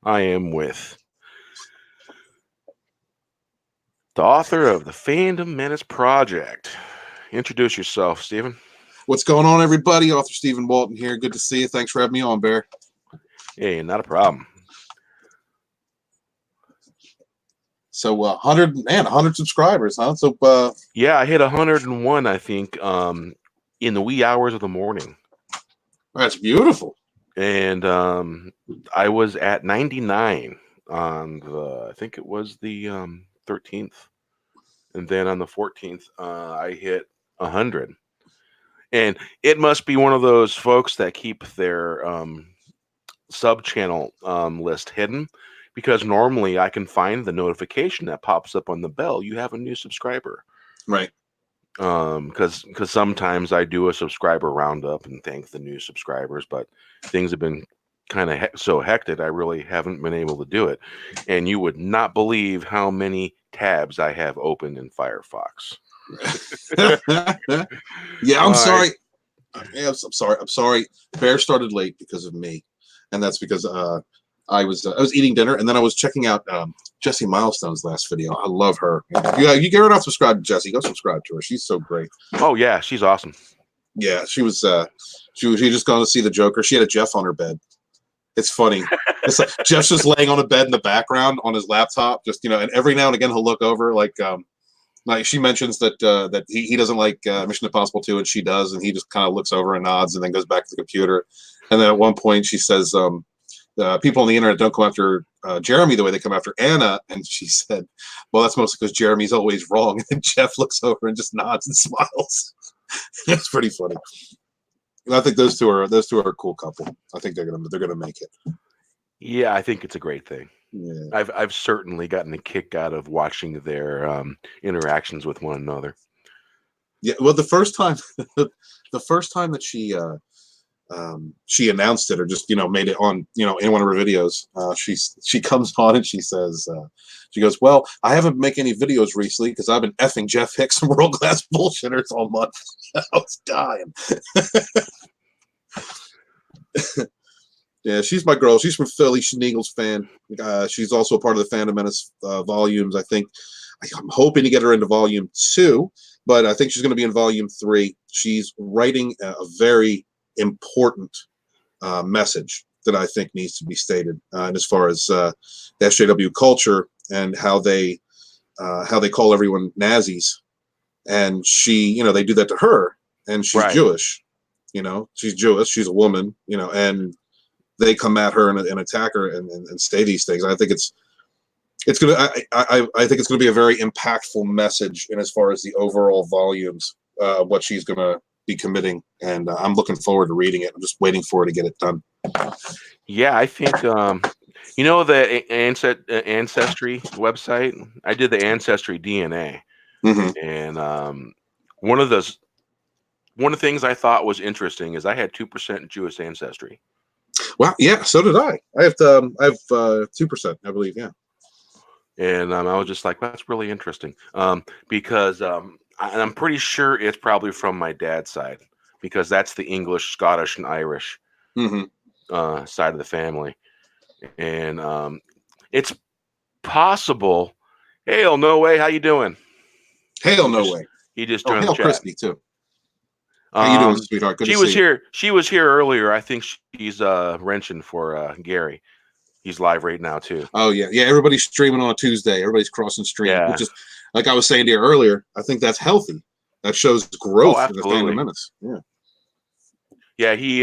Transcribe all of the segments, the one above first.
I am with the author of the Phantom Menace Project. Introduce yourself, Stephen. What's going on, everybody? Author Stephen Walton here. Good to see you. Thanks for having me on, Bear. Hey, not a problem. So, 100 subscribers, huh? So, yeah, I hit 101, I think, in the wee hours of the morning. That's beautiful. And I was at 99 on I think it was the 13th. And then on the 14th, I hit 100. And it must be one of those folks that keep their sub-channel list hidden, because normally I can find the notification that pops up on the bell. You have a new subscriber. Right. Because sometimes I do a subscriber roundup and thank the new subscribers, but things have been kind of so hectic, I really haven't been able to do it. And you would not believe how many tabs I have open in Firefox. Yeah, I'm sorry. I'm sorry. Bear started late because of me, and that's because I was eating dinner, and then I was checking out Jessie Milestone's last video. I love her. You get her not subscribed to Jessie. Go subscribe to her. She's so great. Oh yeah, she's awesome. Yeah, she just gone to see the Joker. She had a Jeff on her bed. It's funny. It's like Jeff's just laying on a bed in the background on his laptop, just and every now and again he'll look over like she mentions that he doesn't like Mission Impossible 2, and she does, and he just kind of looks over and nods and then goes back to the computer. And then at one point she says, people on the internet don't come after Jeremy the way they come after Anna. And she said, well, that's mostly because Jeremy's always wrong. And Jeff looks over and just nods and smiles. It's pretty funny. And I think those two are a cool couple. I think they're gonna make it. Yeah, I think it's a great thing. Yeah. I've certainly gotten a kick out of watching their interactions with one another. Yeah, well, the first time that she announced it, or just made it on in one of her videos, she comes on and she says, she goes, well, I haven't been making any videos recently because I've been effing Jeff Hicks and World Class Bullshitters all month. I was dying. Yeah, she's my girl. She's from Philly. She's an Eagles fan. She's also a part of the Phantom Menace volumes. I think I'm hoping to get her into volume 2, but I think she's going to be in volume 3. She's writing a very important message that I think needs to be stated. And as far as the SJW culture and how they call everyone Nazis, and she, they do that to her, and she's Right. Jewish. She's Jewish. She's a woman. And they come at her and attack her and say these things. I think it's gonna. I think it's gonna be a very impactful message in as far as the overall volumes of what she's gonna be committing, and I'm looking forward to reading it. I'm just waiting for her to get it done. Yeah, I think the Ancestry website. I did the Ancestry DNA, and one of the things I thought was interesting is I had 2% Jewish ancestry. Wow, yeah, so did I. I have 2%, I believe, yeah. And I was just like, that's really interesting, because I'm pretty sure it's probably from my dad's side, because that's the English, Scottish, and Irish side of the family. And it's possible. Hail, no way. How you doing? Hail, no way. He just joined hail, the chat. Christy, too. How you doing, sweetheart? Good to see you. She was here earlier. I think she's wrenching for Gary. He's live right now too. Oh yeah. Everybody's streaming on a Tuesday. Everybody's crossing stream, Yeah. which is, like I was saying to you earlier, I think that's healthy. That shows growth in the Phantom Menace. Yeah. Yeah, he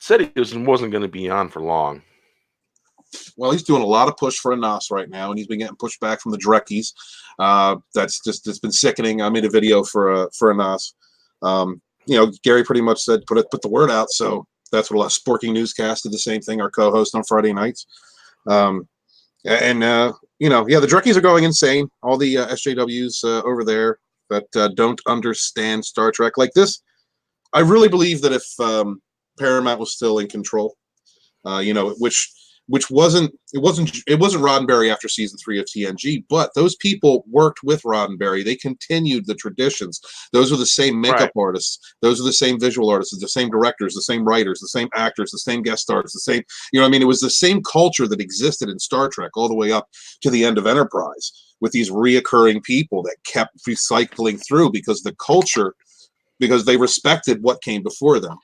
said he wasn't going to be on for long. Well, he's doing a lot of push for a NOS right now, and he's been getting pushed back from the Drekkies. It's been sickening. I made a video for a NOS. Gary pretty much said put the word out, so that's what a lot of Sporking Newscast did the same thing. Our co-host on Friday nights, the Drekkies are going insane. All the SJWs over there that don't understand Star Trek like this. I really believe that if Paramount was still in control, which which wasn't Roddenberry after season 3 of TNG, but those people worked with Roddenberry. They continued the traditions. Those are the same makeup artists. Those are the same visual artists, the same directors, the same writers, the same actors, the same guest stars, the same, I mean, it was the same culture that existed in Star Trek all the way up to the end of Enterprise, with these reoccurring people that kept recycling through because they respected what came before them.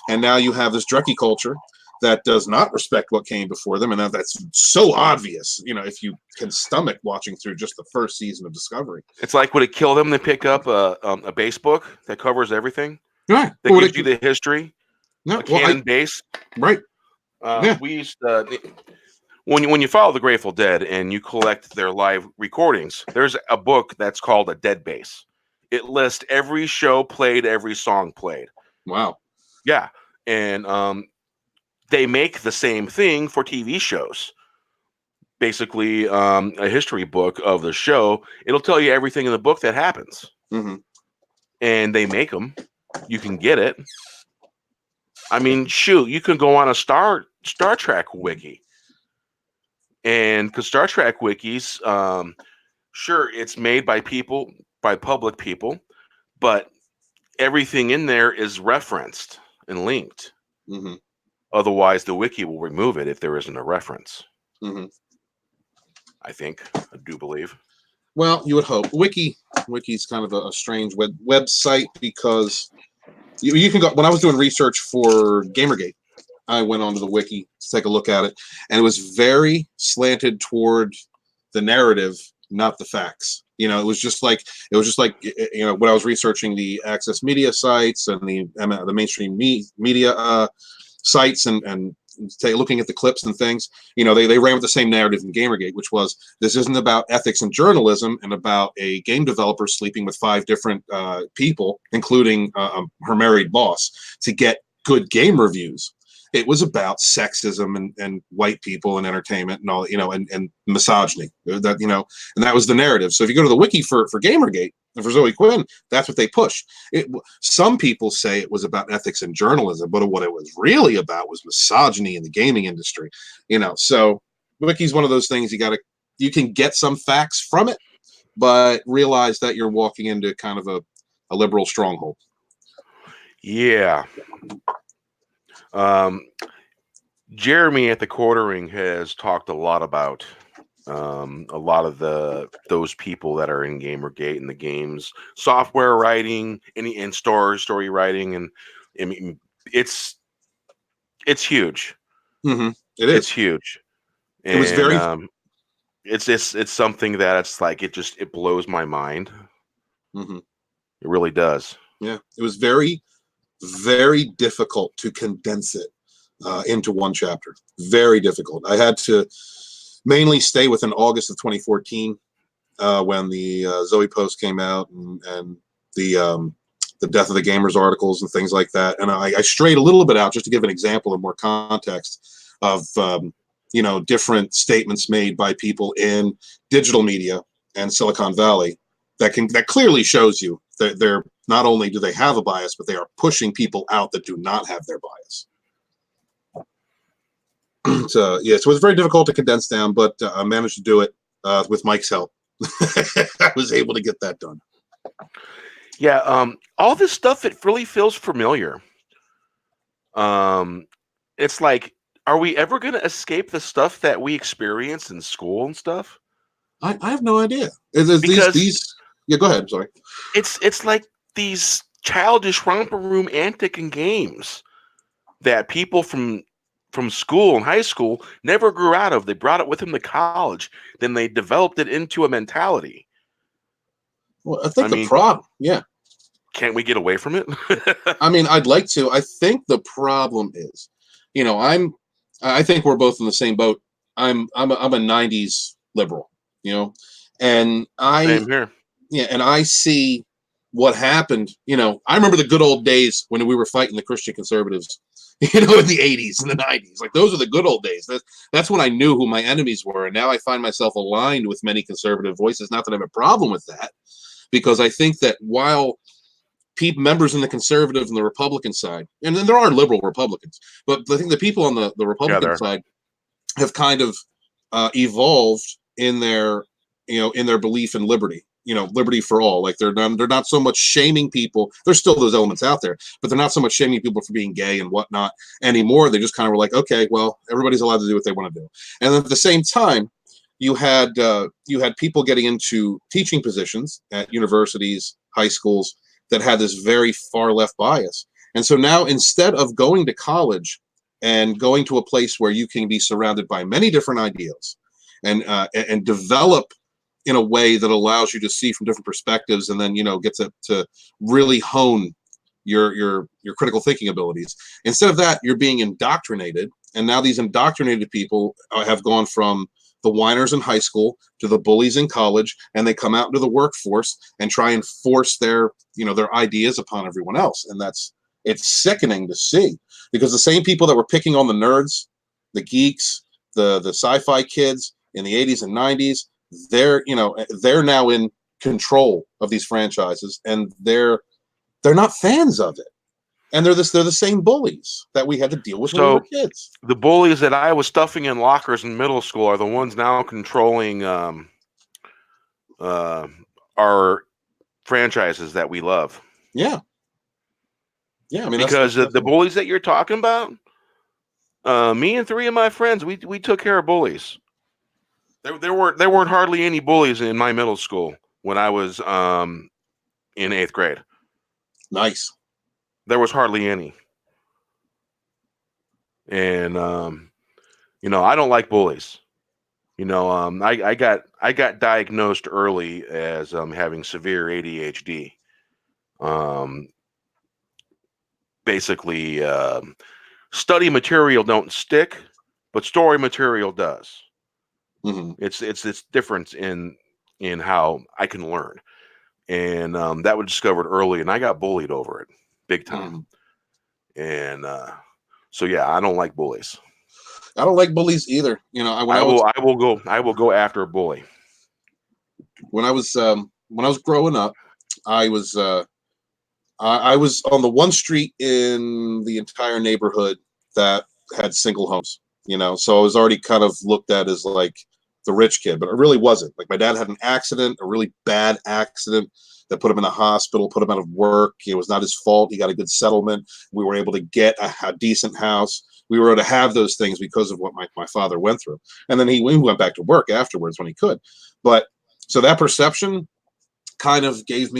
And now you have this Trekkie culture that does not respect what came before them, and that's so obvious, if you can stomach watching through just the first season of Discovery. It's like, would it kill them to pick up a base book that covers everything? Right. That gives you the history, canon base. Right. We used when you follow the Grateful Dead and you collect their live recordings, there's a book that's called a Dead Base. It lists every show played, every song played. Wow. Yeah, and they make the same thing for TV shows. Basically, a history book of the show. It'll tell you everything in the book that happens. Mm-hmm. And they make them. You can get it. I mean, shoot, you can go on a Star Trek wiki. And because Star Trek wikis, sure, it's made by public people, but everything in there is referenced and linked. Mm-hmm. Otherwise, the wiki will remove it if there isn't a reference. Mm-hmm. I do believe. Well, you would hope. Wiki's kind of a strange website because you can go. When I was doing research for Gamergate, I went onto the wiki to take a look at it, and it was very slanted toward the narrative, not the facts. It was just like when I was researching the Access Media sites and the mainstream media sites and looking at the clips and things, they ran with the same narrative in Gamergate, which was, this isn't about ethics and journalism and about a game developer sleeping with 5 different people, including her married boss, to get good game reviews. It was about sexism and white people and entertainment and all, and misogyny. And that was the narrative. So if you go to the wiki for Gamergate and for Zoe Quinn, that's what they push. Some people say it was about ethics and journalism, but what it was really about was misogyny in the gaming industry. So wiki's one of those things you can get some facts from it, but realize that you're walking into kind of a liberal stronghold. Yeah. Jeremy at the Quartering has talked a lot about a lot of those people that are in Gamergate and the games, software writing, and story writing, and I mean it's huge. Mm-hmm. It's huge. And, it was very. It's something that it's like it blows my mind. Mm-hmm. It really does. Yeah, it was very, very difficult to condense it into one chapter. Very difficult. I had to mainly stay within August of 2014 when the Zoe post came out and the Death of the Gamers articles and things like that. And I strayed a little bit out just to give an example and more context of different statements made by people in digital media and Silicon Valley that clearly shows you that they're not only do they have a bias, but they are pushing people out that do not have their bias. So it was very difficult to condense down, but I managed to do it with Mike's help. I was able to get that done. Yeah, all this stuff, it really feels familiar. It's like, are we ever going to escape the stuff that we experienced in school and stuff? I have no idea. These yeah, go ahead. I'm sorry. It's like these childish romper room antic and games that people from school and high school never grew out of. They brought it with them to college. Then they developed it into a mentality. Well, I think the problem, yeah. Can't we get away from it? I mean, I'd like to. I think the problem is, I think we're both in the same boat. I'm a 90s liberal, and Same here. Yeah, and I see what happened. I remember the good old days when we were fighting the Christian conservatives, in the 80s and the 90s. Like, those are the good old days. That's when I knew who my enemies were. And now I find myself aligned with many conservative voices. Not that I have a problem with that, because I think that while members in the conservative and the Republican side, and then there are liberal Republicans, but I think the people on the Republican side have kind of evolved in their, in their belief in liberty. Liberty for all. Like they're not so much shaming people. There's still those elements out there, but they're not so much shaming people for being gay and whatnot anymore. They just kind of were like, okay, well, everybody's allowed to do what they want to do. And at the same time, you had people getting into teaching positions at universities, high schools that had this very far left bias. And so now, instead of going to college and going to a place where you can be surrounded by many different ideals and develop in a way that allows you to see from different perspectives, and then get to really hone your critical thinking abilities. Instead of that, you're being indoctrinated, and now these indoctrinated people have gone from the whiners in high school to the bullies in college, and they come out into the workforce and try and force their ideas upon everyone else. And it's sickening to see, because the same people that were picking on the nerds, the geeks, the sci-fi kids in the 80s and 90s, they're now in control of these franchises, and they're not fans of it. And they're the same bullies that we had to deal with when we were kids. The bullies that I was stuffing in lockers in middle school are the ones now controlling our franchises that we love. Yeah. Yeah, I mean, because the bullies that you're talking about, me and 3 of my friends, we took care of bullies. There weren't hardly any bullies in my middle school when I was in 8th grade. Nice. There was hardly any. And I don't like bullies. I got diagnosed early as having severe ADHD. Basically, study material don't stick, but story material does. Mm-hmm. It's difference in how I can learn, and that was discovered early, and I got bullied over it big time. Mm-hmm. And so yeah, I don't like bullies. I don't like bullies either. I will go after a bully. When I was growing up, I was on the one street in the entire neighborhood that had single homes. So I was already kind of looked at as like the rich kid, but it really wasn't. Like, my dad had an accident, a really bad accident that put him in the hospital, put him out of work. It was not his fault. He got a good settlement. We were able to get a decent house. We were able to have those things because of what my father went through. And then he went back to work afterwards when he could. But so that perception kind of gave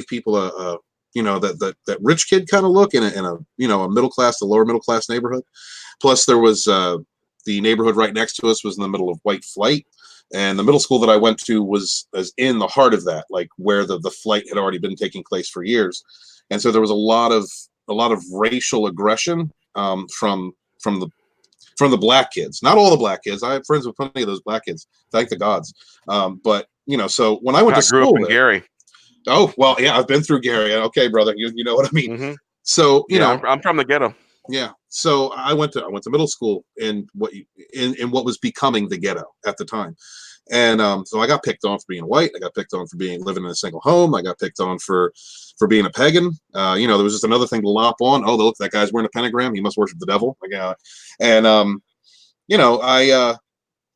people that rich kid kind of look in a middle class to lower middle class neighborhood. Plus, there was the neighborhood right next to us was in the middle of white flight, and the middle school that I went to was in the heart of that, like where the flight had already been taking place for years. And so there was a lot of racial aggression from the black kids. Not all the black kids. I have friends with plenty of those black kids, thank the gods. But so when I went to school, grew up in Gary. Oh, well, yeah, I've been through Gary. Okay, brother, you know what I mean. Mm-hmm. So I'm from the ghetto. Yeah. So I went to middle school in what was becoming the ghetto at the time. And so I got picked on for being white. I got picked on for living in a single home. I got picked on for being a pagan. There was just another thing to lop on. Oh, look, that guy's wearing a pentagram. He must worship the devil.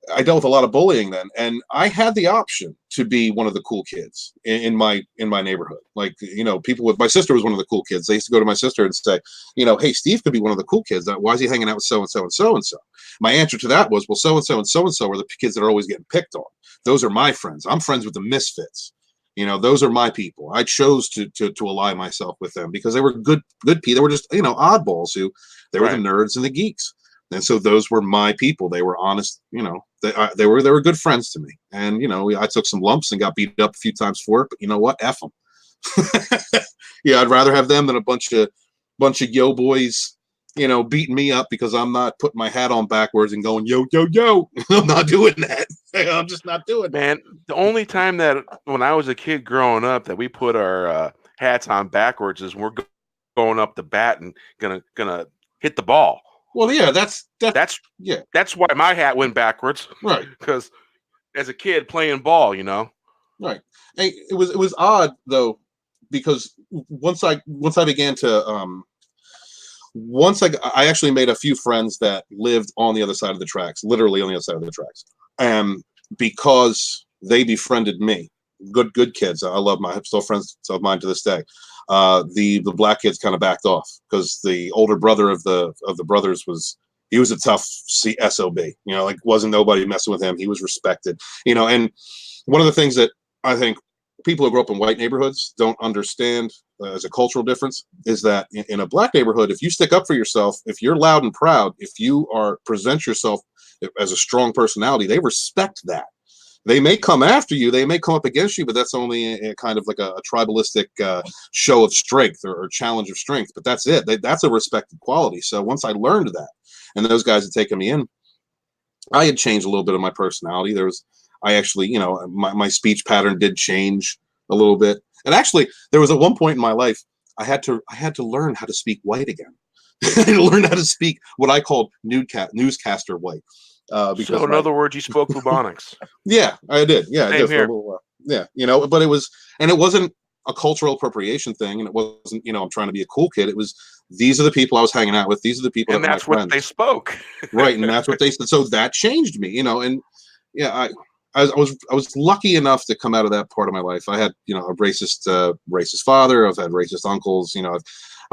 I dealt with a lot of bullying then, and I had the option to be one of the cool kids in my neighborhood. Like, people with my sister was one of the cool kids. They used to go to my sister and say, hey, Steve could be one of the cool kids. Why is he hanging out with so and so and so and so? My answer to that was, well, so and so and so and so are the kids that are always getting picked on. Those are my friends. I'm friends with the misfits. Those are my people. I chose to ally myself with them because they were good people. They were just oddballs who they were the nerds and the geeks. And so those were my people. They were honest, they were good friends to me. And, I took some lumps and got beat up a few times for it, but you know what? F them. Yeah, I'd rather have them than a bunch of yo boys, beating me up because I'm not putting my hat on backwards and going, yo, yo, yo. I'm not doing that. I'm just not doing it. Man, the only time that when I was a kid growing up that we put our hats on backwards is we're going up the bat and gonna hit the ball. Well, yeah, that's why my hat went backwards, right? Because as a kid playing ball, right. Hey, it was odd though, because once I began to once I actually made a few friends that lived on the other side of the tracks, literally on the other side of the tracks. And because they befriended me, good kids. I love I'm still friends of mine to this day. The black kids kind of backed off because the older brother of the brothers he was a tough SOB, like wasn't nobody messing with him. He was respected, and one of the things that I think people who grow up in white neighborhoods don't understand as a cultural difference is that in a black neighborhood, if you stick up for yourself, if you're loud and proud, if you present yourself as a strong personality, they respect that. They may come after you, they may come up against you, but that's only a kind of like a tribalistic show of strength or challenge of strength. But that's it. That's a respected quality. So once I learned that, and those guys had taken me in, I had changed a little bit of my personality. I actually, my speech pattern did change a little bit. And actually, there was at one point in my life, I had to learn how to speak white again. I had to learn how to speak what I called newscaster white. So in other words, you spoke bubonics. Yeah, I did. Yeah, I did for a here. little while. Yeah, but it wasn't a cultural appropriation thing, and it wasn't, I'm trying to be a cool kid. It was, these are the people I was hanging out with. These are the people and that that's were my what friends. they spoke. Right, and that's what they said. So that changed me, and yeah, I was lucky enough to come out of that part of my life. I had, a racist father. I've had racist uncles.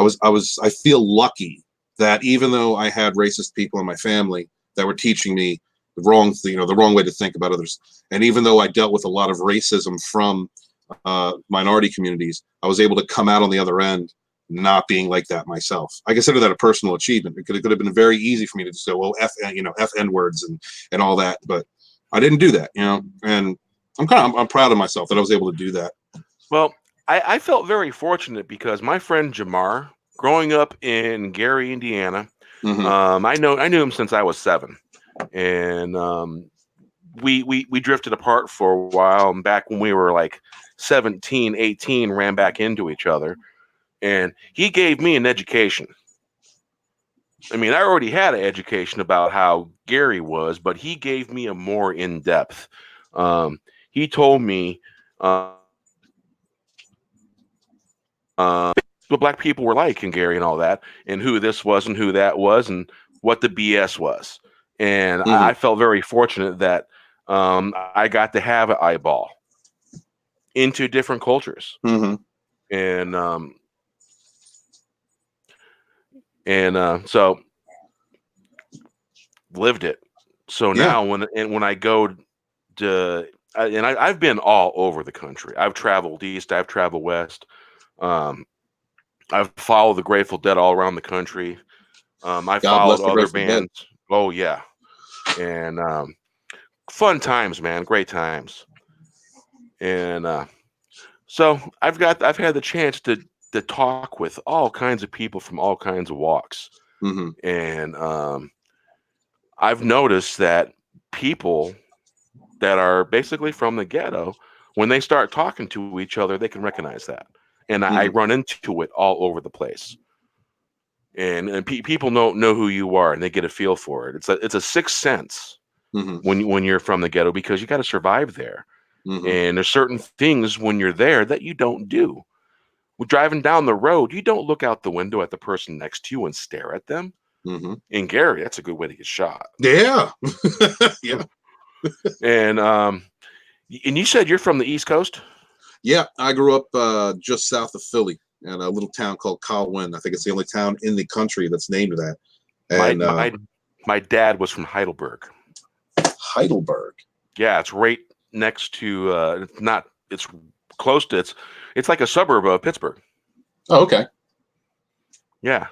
I feel lucky that even though I had racist people in my family that were teaching me the wrong way to think about others, and even though I dealt with a lot of racism from minority communities, I was able to come out on the other end not being like that myself. I consider that a personal achievement. It could have been very easy for me to just go, well, F N words and all that, but I didn't do that, and I'm proud of myself that I was able to do that. Well, I felt very fortunate because my friend Jamar, growing up in Gary, Indiana, I knew him since I was 7, and we drifted apart for a while. And back when we were like 17, 18, ran back into each other, and he gave me an education. I mean, I already had an education about how Gary was, but he gave me a more in-depth. He told me what black people were like in Gary and all that, and who this was and who that was, and what the BS was. And I felt very fortunate that I got to have an eyeball into different cultures, and so lived it. So now when I go to I've been all over the country. I've traveled east. I've traveled west. I've followed the Grateful Dead all around the country. I followed other bands. Dead. Oh yeah, and fun times, man, great times. And so I've had the chance to talk with all kinds of people from all kinds of walks, and I've noticed that people that are basically from the ghetto, when they start talking to each other, they can recognize that. And I run into it all over the place. And people know who you are, and they get a feel for it. It's a sixth sense when you're from the ghetto, because you got to survive there. And there's certain things when you're there that you don't do. When driving down the road, you don't look out the window at the person next to you and stare at them. In Gary, that's a good way to get shot. Yeah. Yeah. And you said you're from the East Coast? Yeah, I grew up just south of Philly in a little town called Colwyn. I think it's the only town in the country that's named that. And my dad was from Heidelberg. Heidelberg. Yeah, it's right next to it's close to it's like a suburb of Pittsburgh. Oh, okay. Yeah.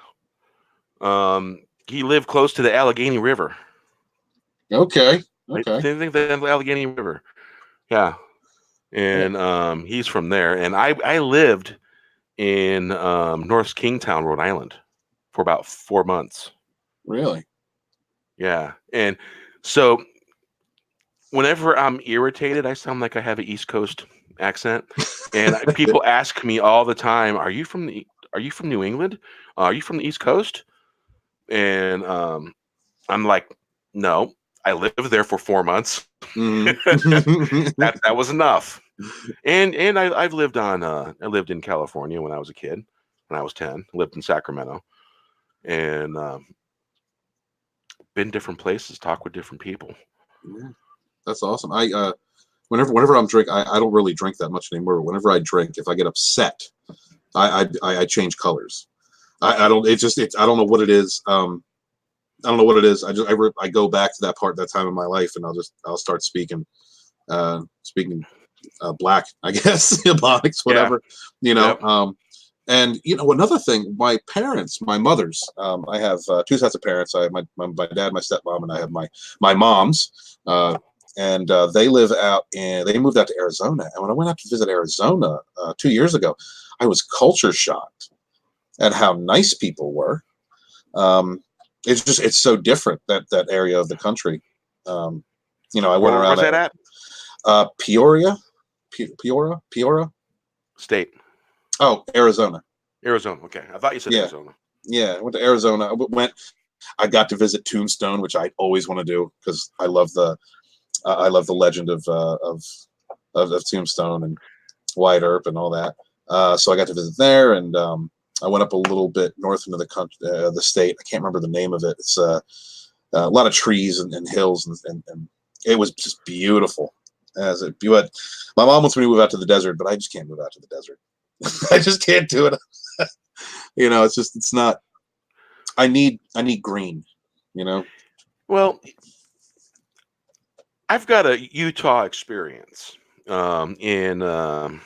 He lived close to the Allegheny River. Okay. I think the Allegheny River. Yeah. And he's from there. And I lived in North Kingstown, Rhode Island for about 4 months. Really? Yeah. And so whenever I'm irritated, I sound like I have an East Coast accent. And people ask me all the time, are you from New England? Are you from the East Coast? And I'm like, no, I lived there for 4 months. That was enough. And I've lived I lived in California when I was a kid, when I was 10, lived in Sacramento. and been different places, talk with different people. Yeah, that's awesome. Whenever I'm drinking, I don't really drink that much anymore. But whenever I drink, if I get upset, I change colors. I don't. I don't know what it is. I don't know what it is. I go back to that time in my life, and I'll start speaking black, I guess, ebonics, whatever. Yep. And another thing, my mothers. I have two sets of parents. I have my dad, my stepmom, and I have my mom's. And they live out, and they moved out to Arizona. And when I went out to visit Arizona 2 years ago, I was culture shocked at how nice people were. It's so different, that area of the country. I went Where around was that at? Peoria State. Oh, Arizona. Arizona. Okay, I thought you said Arizona. Yeah, I went to Arizona. I got to visit Tombstone, which I always want to do because I love the legend of Tombstone and Wyatt Earp and all that. So I got to visit there, and I went up a little bit north into the country, the state. I can't remember the name of it. It's a lot of trees and hills, and it was just beautiful. My mom wants me to move out to the desert, but I just can't move out to the desert. I just can't do it. It's not. I need green. Well, I've got a Utah experience, and I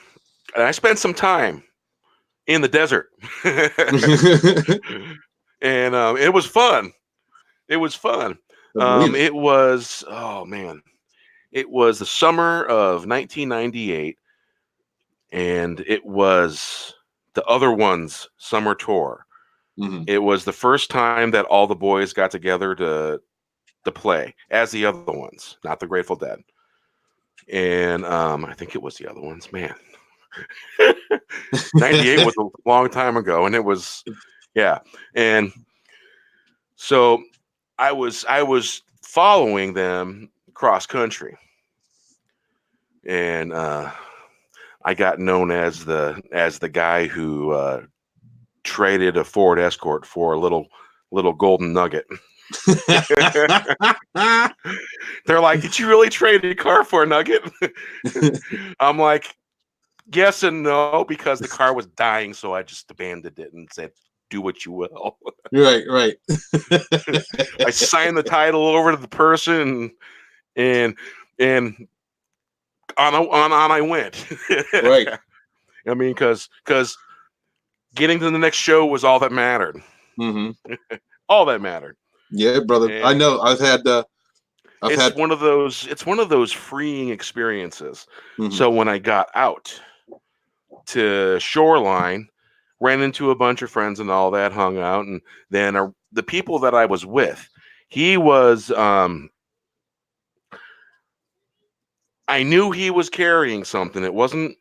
spent some time in the desert, and it was fun. It was fun. It was, oh man, it was the summer of 1998, and it was the Other Ones summer tour. Mm-hmm. It was the first time that all the boys got together to play as the Other Ones, not the Grateful Dead. And I think it was the Other Ones, man. 98 was a long time ago, and it was, yeah. And so I was following them cross country, and I got known as the guy who traded a Ford Escort for a little golden nugget. They're like, "Did you really trade a car for a nugget?" I'm like, yes and no, because the car was dying, so I just abandoned it and said, "Do what you will." Right. I signed the title over to the person, and on I went. Right. I mean, because getting to the next show was all that mattered. Mm-hmm. All that mattered. Yeah, brother. And I know. It's one of those freeing experiences. Mm-hmm. So when I got out to Shoreline, ran into a bunch of friends and all that, hung out, and then the people that I was with, he was I knew he was carrying something. It wasn't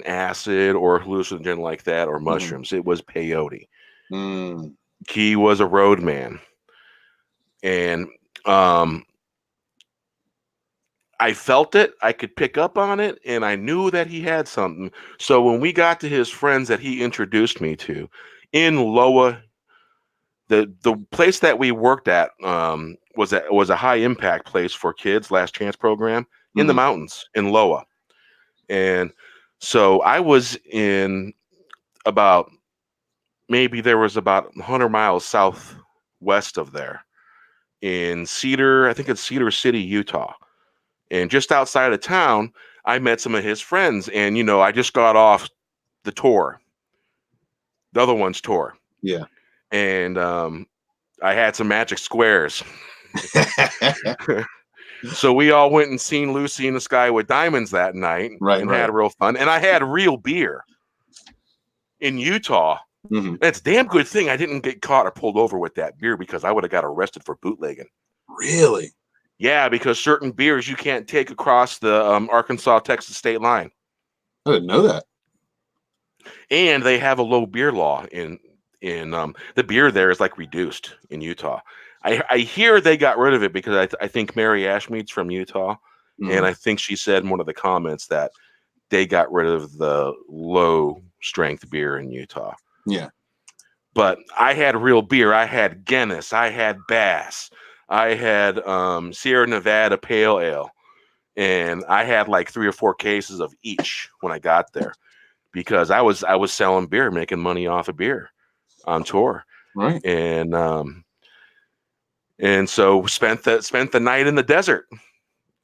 acid or hallucinogen like that or mushrooms. Mm-hmm. It was peyote. Mm. He was a road man. And I felt it. I could pick up on it, and I knew that he had something. So when we got to his friends that he introduced me to in Loa, the place that we worked at was a high impact place for kids, last chance program in the mountains in Loa. And so I was in there was about 100 miles southwest of there in Cedar, I think it's Cedar City, Utah. And just outside of town, I met some of his friends, and I just got off the tour, the Other Ones tour. Yeah. And I had some magic squares. So we all went and seen Lucy in the Sky with Diamonds that night, and had real fun. And I had real beer in Utah. Mm-hmm. It's a damn good thing I didn't get caught or pulled over with that beer, because I would have got arrested for bootlegging. Really? Yeah, because certain beers you can't take across the Arkansas-Texas state line. I didn't know that. And they have a low beer law in the beer there is like reduced in Utah. I hear they got rid of it because I think Mary Ashmead's from Utah, and I think she said in one of the comments that they got rid of the low strength beer in Utah. Yeah. But I had real beer. I had Guinness. I had Bass. I had Sierra Nevada Pale Ale. And I had like 3 or 4 cases of each when I got there, because I was selling beer, making money off of beer on tour. Right. And so spent the night in the desert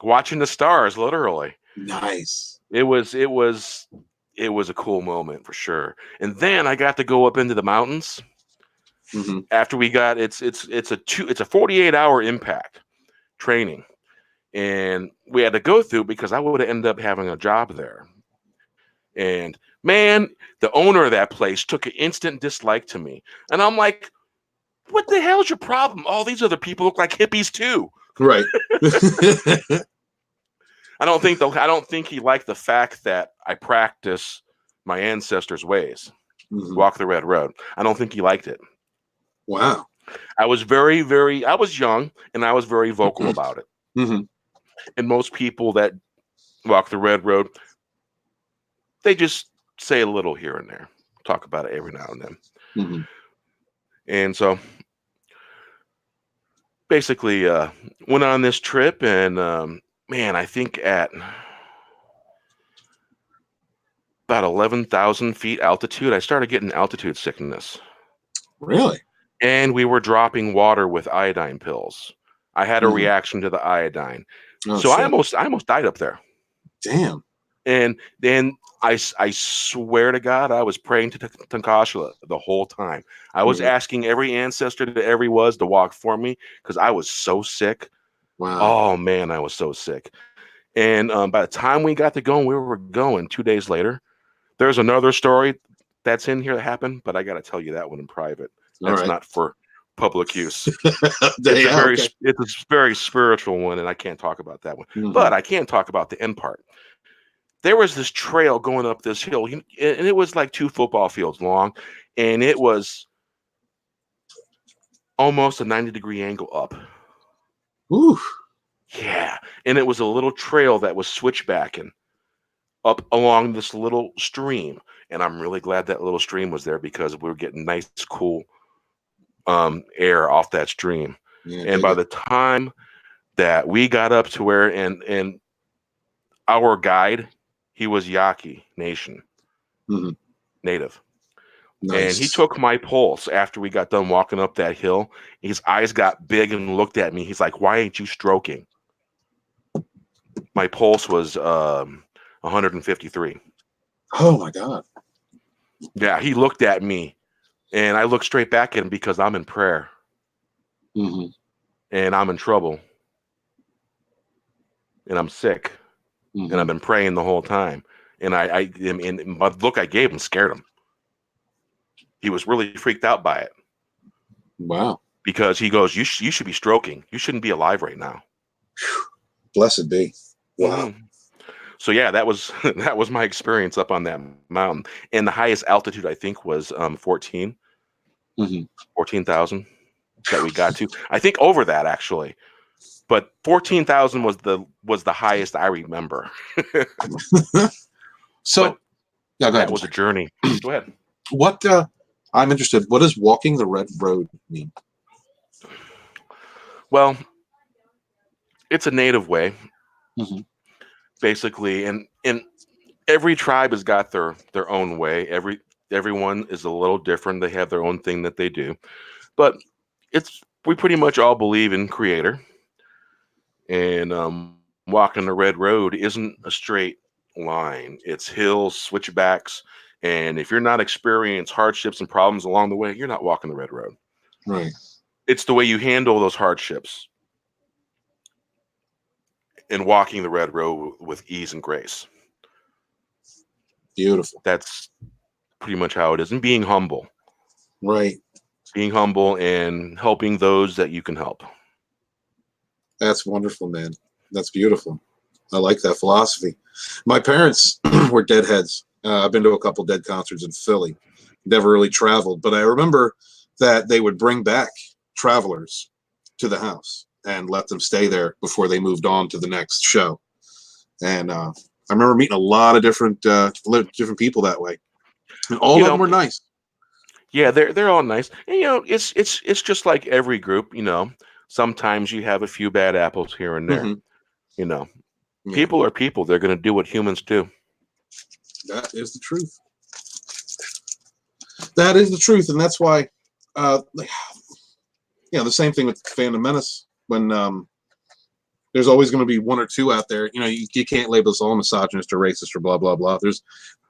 watching the stars, literally. Nice. It was a cool moment for sure. And then I got to go up into the mountains. Mm-hmm. After we got it's a 48-hour impact training. And we had to go through because I would have ended up having a job there. And man, the owner of that place took an instant dislike to me. And I'm like, what the hell's your problem? All these other people look like hippies too. Right. I don't think he liked the fact that I practice my ancestors' ways. Mm-hmm. Walk the red road. I don't think he liked it. Wow. I was I was young and I was very vocal about it. Mm-hmm. And most people that walk the red road, they just say a little here and there, talk about it every now and then. Mm-hmm. And so basically went on this trip, and man, I think at about 11,000 feet altitude, I started getting altitude sickness. Really? And we were dropping water with iodine pills. I had a reaction to the iodine. So shit. I almost died up there. Damn. And then I swear to God, I was praying to Tankashila the whole time. I was asking every ancestor that ever was to walk for me because I was so sick. Wow. Oh, man, I was so sick. And by the time we got to going, we were going 2 days later. There's another story that's in here that happened, but I got to tell you that one in private. That's not for public use. It's a very spiritual one, and I can't talk about that one. Mm-hmm. But I can talk about the end part. There was this trail going up this hill, and it was like 2 football fields long, and it was almost a 90-degree angle up. Ooh. Yeah, and it was a little trail that was switchbacking up along this little stream, and I'm really glad that little stream was there because we were getting nice, cool air off that stream. Yeah, and by the time that we got up to where, and our guide, he was Yaqui Nation, native. Nice. And he took my pulse after we got done walking up that hill. His eyes got big and looked at me. He's like, "Why ain't you stroking?" My pulse was 153. Oh my God. Yeah, he looked at me, and I looked straight back at him because I'm in prayer. Mm-hmm. And I'm in trouble. And I'm sick. Mm-hmm. And I've been praying the whole time. And and my look I gave him scared him. He was really freaked out by it. Wow. Because he goes, you should be stroking. You shouldn't be alive right now. Blessed be. Wow. Mm-hmm. So yeah, that was my experience up on that mountain. And the highest altitude I think was 14,000 that we got to. I think over that actually. But 14,000 was the highest I remember. So yeah, that was a journey. Go ahead. What I'm interested. What does walking the red road mean? Well, it's a native way. Mm-hmm. Basically, and every tribe has got their own way. Everyone is a little different. They have their own thing that they do, but we pretty much all believe in Creator. And walking the red road isn't a straight line. It's hills, switchbacks, and if you're not experiencing hardships and problems along the way, you're not walking the red road. Right. It's the way you handle those hardships and walking the red road with ease and grace. Beautiful. That's pretty much how it is. And being humble. Right. Being humble and helping those that you can help. That's wonderful, man. That's beautiful. I like that philosophy. My parents were deadheads. I've been to a couple Dead concerts in Philly. Never really traveled, but I remember that they would bring back travelers to the house and let them stay there before they moved on to the next show. And I remember meeting a lot of different people that way. And all of them were nice. Yeah, they're all nice. And, it's just like every group. Sometimes you have a few bad apples here and there. Mm-hmm. You know, Yeah, people are people. They're going to do what humans do. that is the truth. That is the truth, and that's why, the same thing with Phantom Menace. When there's always going to be one or two out there. You can't label us all misogynist or racist or blah blah blah. There's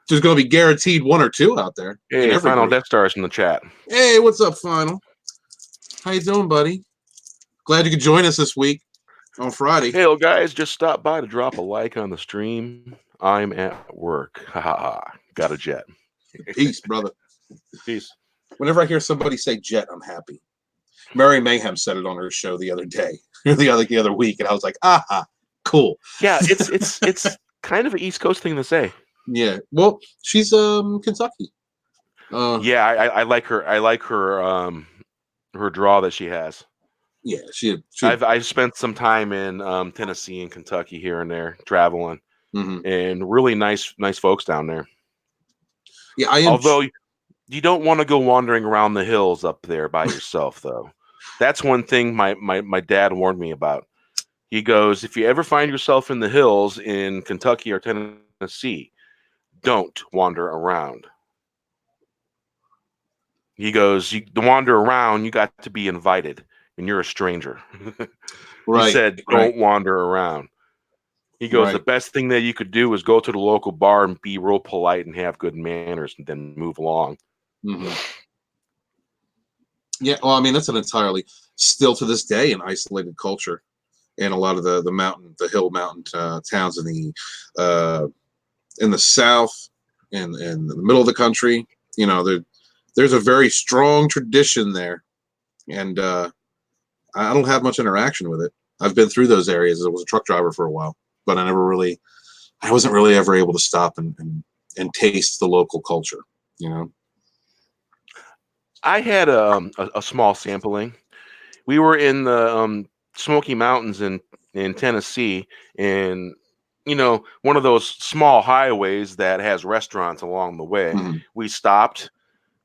going to be guaranteed one or two out there in Hey, every Final group. Death Stars in the chat. Hey, what's up, Final? How you doing, buddy? Glad you could join us this week on Friday. Hey, guys, just stop by to drop a like on the stream. I'm at work. Ha ha ha. Got a jet. Peace, brother. Peace. Whenever I hear somebody say jet, I'm happy. Mary Mayhem said it on her show the other day, the other week, and I was like, aha, cool. Yeah, it's kind of an East Coast thing to say. Yeah, well, she's Kentucky. Yeah, I like her. I like her draw that she has. Yeah, I've spent some time in Tennessee and Kentucky here and there traveling, and really nice folks down there. Yeah, although you don't want to go wandering around the hills up there by yourself, though. That's one thing my dad warned me about. He goes, if you ever find yourself in the hills in Kentucky or Tennessee, don't wander around. He goes, to wander around, you got to be invited, and you're a stranger. Right. He said, don't wander around. He goes, the best thing that you could do is go to the local bar and be real polite and have good manners and then move along. Mm-hmm. Yeah, well, I mean, that's an entirely, still to this day, an isolated culture. And a lot of the hill mountain towns in the south and in the middle of the country, there's a very strong tradition there. And I don't have much interaction with it. I've been through those areas. I was a truck driver for a while, but I wasn't really ever able to stop and taste the local culture, I had a small sampling. We were in the Smoky Mountains in Tennessee, and one of those small highways that has restaurants along the way. Mm-hmm. We stopped,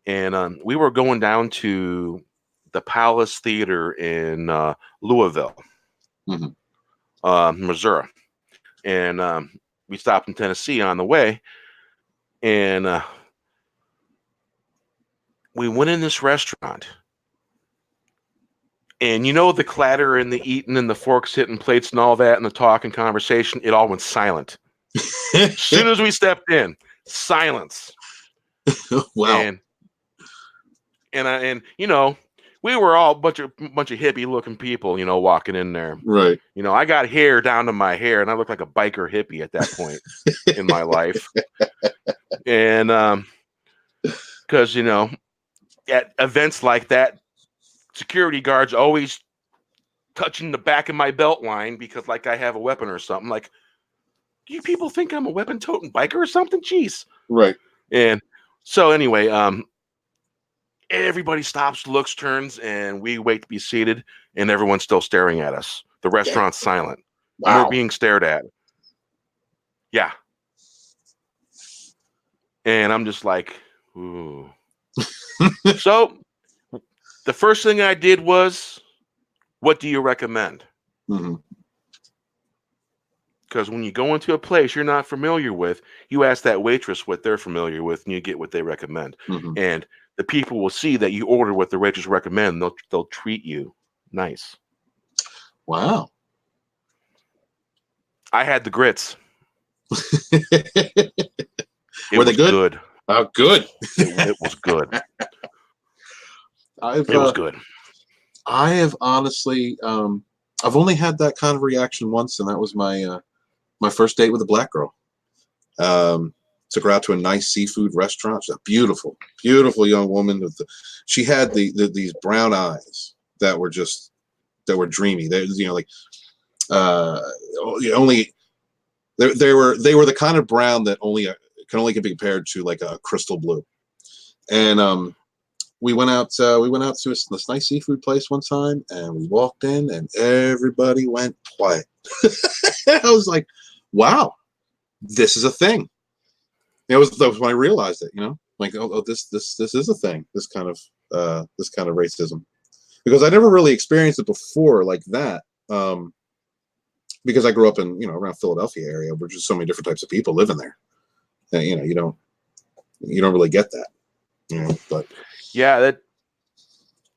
and we were going down to the Palace Theater in Louisville, Missouri, and we stopped in Tennessee on the way, and we went in this restaurant. And the clatter and the eating and the forks hitting plates and all that and the talk and conversation, it all went silent. As soon as we stepped in, silence. Wow. And we were all a bunch of hippie looking people, walking in there. Right. I got hair down to my hair and I looked like a biker hippie at that point in my life. And because, at events like that, security guards always touching the back of my belt line because like I have a weapon or something. Like, do you people think I'm a weapon toting biker or something? Jeez. Right. And so anyway, everybody stops, looks, turns, and we wait to be seated, and everyone's still staring at us. The restaurant's silent. Wow. And we're being stared at. Yeah. And I'm just like, ooh. So the first thing I did was, what do you recommend? Because when you go into a place you're not familiar with, you ask that waitress what they're familiar with, and you get what they recommend. And the people will see that you order what the waitress recommend. They'll treat you nice. Wow. I had the grits. Were they good? Oh, good. It was good. It was good. I have honestly, I've only had that kind of reaction once, and that was my first date with a black girl. Took her out to a nice seafood restaurant. She's a beautiful, beautiful young woman. She had these brown eyes that were dreamy. They were the kind of brown that can only be compared to like a crystal blue. And we went out to this nice seafood place one time, and we walked in, and everybody went quiet. I was like, wow, this is a thing. That was when I realized it, Like, this is a thing. This kind of racism, because I never really experienced it before like that. Because I grew up in around Philadelphia area, where just so many different types of people living there. And, you don't really get that. But yeah, that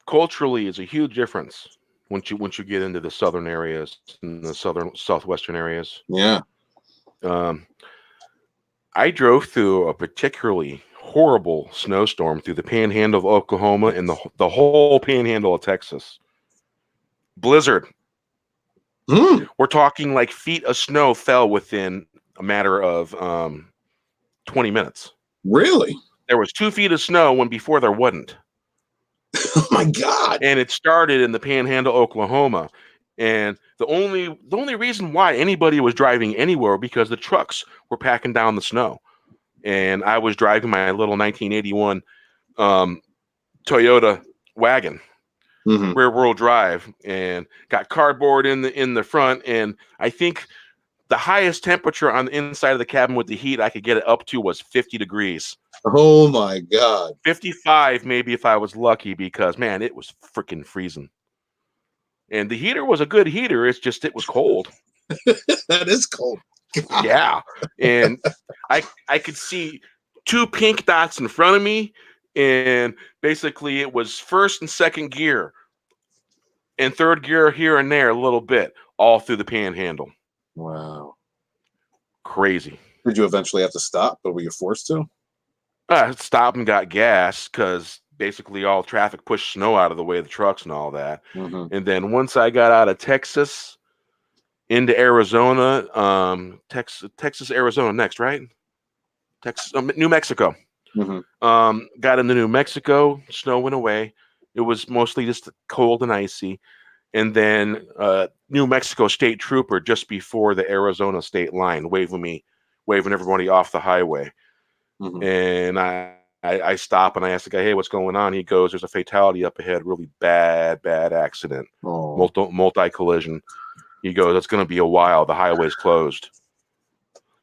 culturally is a huge difference once you get into the southern areas and the southwestern areas. Yeah. I drove through a particularly horrible snowstorm through the panhandle of Oklahoma and the whole panhandle of Texas. Blizzard. We're talking like feet of snow fell within a matter of 20 minutes. Really? There was 2 feet of snow when before there wasn't. Oh my God. And it started in the panhandle, Oklahoma. And the only reason why anybody was driving anywhere because the trucks were packing down the snow. And I was driving my little 1981 Toyota wagon, rear-wheel drive, and got cardboard in the front. And I think the highest temperature on the inside of the cabin with the heat I could get it up to was 50 degrees. Oh my God. 55 maybe if I was lucky, because man, it was freaking freezing. And the heater was a good heater. It's just it was cold. That is cold. God. Yeah. And I could see 2 pink dots in front of me, and basically it was first and second gear and third gear here and there a little bit, all through the panhandle. Wow. Crazy. Did you eventually have to stop, but were you forced to? I stopped and got gas because basically all traffic pushed snow out of the way of the trucks and all that. And then once I got out of Texas into Arizona, Texas, Arizona next, right? Texas, New Mexico. Got into New Mexico, snow went away. It was mostly just cold and icy. And then New Mexico state trooper just before the Arizona state line waving everybody off the highway. And I stop and I ask the guy, hey, what's going on? He goes, there's a fatality up ahead, really bad accident, multi collision. He goes, it's going to be a while. The highway's closed.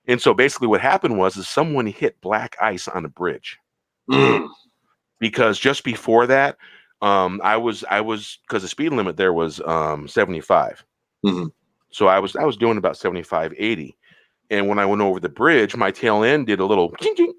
And so basically what happened was someone hit black ice on a bridge. Because just before that, I was because the speed limit there was 75. So I was doing about 75, 80. And when I went over the bridge, my tail end did a little ching, ching.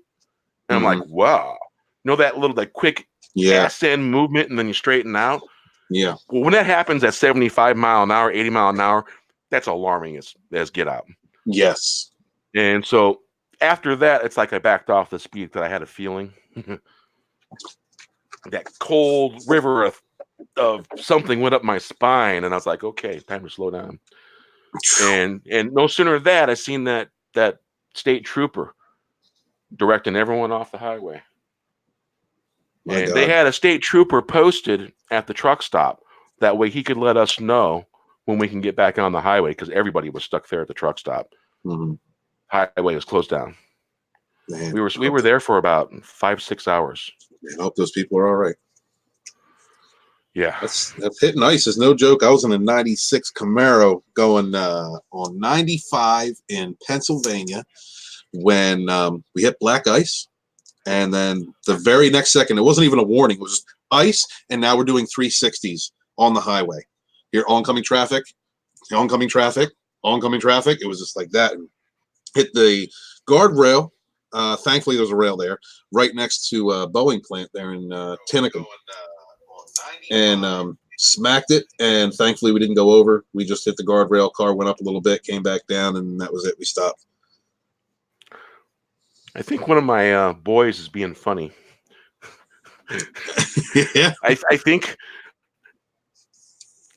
And I'm like, wow. You know that little quick ass end movement and then you straighten out? Yeah. Well, when that happens at 75 mile an hour, 80 mile an hour, that's alarming as get out. Yes. And so after that, it's like I backed off the speed because I had a feeling that cold river of something went up my spine. And I was like, okay, time to slow down. And no sooner that I seen that state trooper directing everyone off the highway. And they had a state trooper posted at the truck stop. That way he could let us know when we can get back on the highway, because everybody was stuck there at the truck stop. Highway was closed down. Man, we were there for about 5-6 hours. I hope those people are all right. Yeah. That's hitting ice is no joke. I was in a 96 Camaro going on 95 in Pennsylvania when we hit black ice. And then the very next second, it wasn't even a warning. It was just ice. And now we're doing 360s on the highway. Here, oncoming traffic, oncoming traffic, oncoming traffic. It was just like that. And hit the guardrail. Thankfully, there's a rail there right next to a Boeing plant there in Tinicum. And smacked it. And thankfully, we didn't go over. We just hit the guardrail. Car went up a little bit, came back down, and that was it. We stopped. I think one of my boys is being funny. Yeah. I think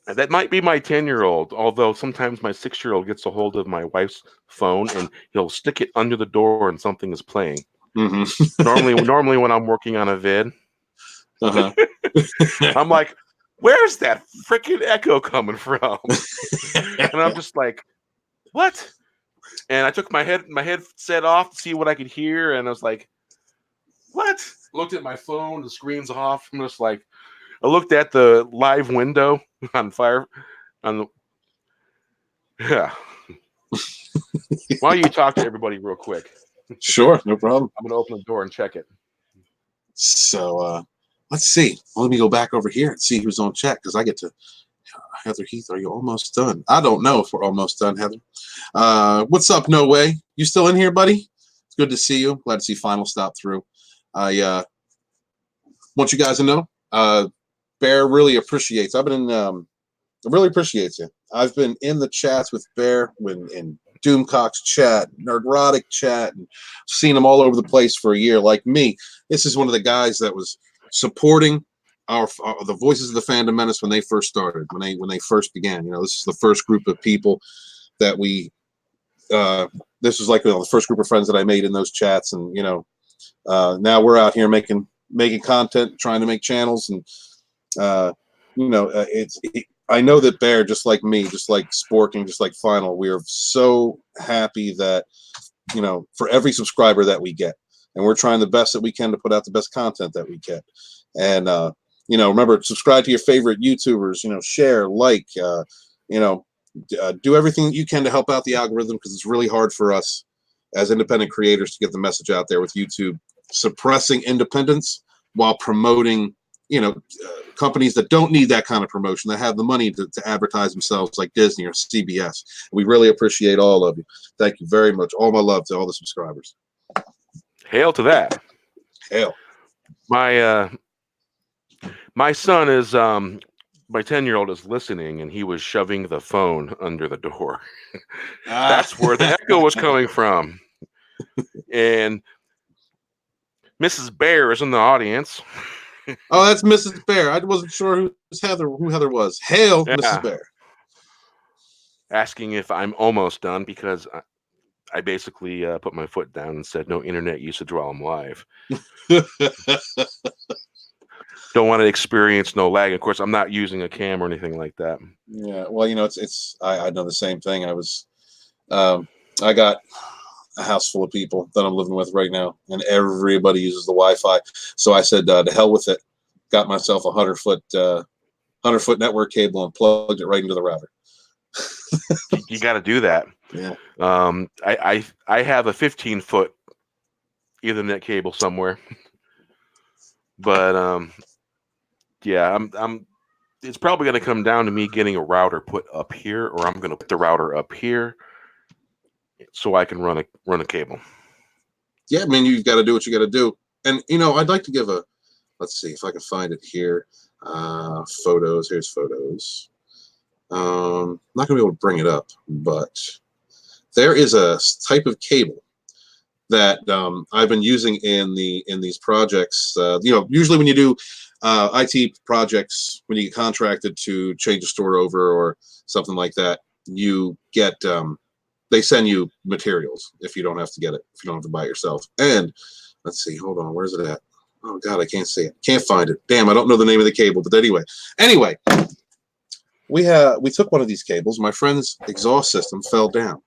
that might be my 10-year-old, although sometimes my 6-year-old gets a hold of my wife's phone and he'll stick it under the door and something is playing. Normally when I'm working on a vid, I'm like, where's that freaking echo coming from? And I'm just like, what? And I took my headset off to see what I could hear, and I was like, what? Looked at my phone, the screen's off. I'm just like, I looked at the live window on fire. Yeah. Why don't you talk to everybody real quick? Sure, no problem. I'm going to open the door and check it. So let's see. Well, let me go back over here and see who's on chat because I get to. Heather Heath, are you almost done? I don't know if we're almost done, Heather. What's up, No Way? You still in here, buddy? It's good to see you. Glad to see Final Stop through. I want you guys to know, Bear really appreciates. Really appreciates you. I've been in the chats with Bear, in Doomcock's chat, Nerdrotic chat, and seen him all over the place for a year. Like me, this is one of the guys that was supporting the voices of the Phantom Menace when they first started, when they first began. This is the first group of people that we. This was like the first group of friends that I made in those chats, and now we're out here making content, trying to make channels, and I know that Bear, just like me, just like Sporking, just like Final, we are so happy that for every subscriber that we get, and we're trying the best that we can to put out the best content that we get, and remember, subscribe to your favorite YouTubers, share, like, do everything that you can to help out the algorithm, because it's really hard for us as independent creators to get the message out there with YouTube suppressing independence while promoting, companies that don't need that kind of promotion, that have the money to advertise themselves, like Disney or CBS. We really appreciate all of you. Thank you very much. All my love to all the subscribers. Hail to that. Hail. My son is my 10-year-old is listening, and he was shoving the phone under the door. That's where the echo was coming from. And Mrs. Bear is in the audience. Oh, that's Mrs. Bear. I wasn't sure who Heather was. Hail, yeah. Mrs. Bear. Asking if I'm almost done, because I basically put my foot down and said no internet usage while I'm live. Don't want to experience no lag. Of course, I'm not using a cam or anything like that. Yeah, well, I know the same thing. I got a house full of people that I'm living with right now, and everybody uses the Wi-Fi. So I said, to hell with it. Got myself a 100-foot network cable and plugged it right into the router. You got to do that. Yeah. I have a 15-foot Ethernet cable somewhere, but yeah, I'm. It's probably going to come down to me getting a router put up here, or I'm going to put the router up here so I can run a cable. Yeah, I mean, you've got to do what you got to do. And I'd like to give a. Let's see if I can find it here. Photos. Here's photos. I'm not going to be able to bring it up, but there is a type of cable that I've been using in these projects. Usually when you do IT projects, when you get contracted to change a store over or something like that, you get they send you materials if you don't have to get it, if you don't have to buy it yourself. And let's see, hold on, where's it at? Oh God, I can't see it. Can't find it. Damn, I don't know the name of the cable. But anyway, we took one of these cables. My friend's exhaust system fell down.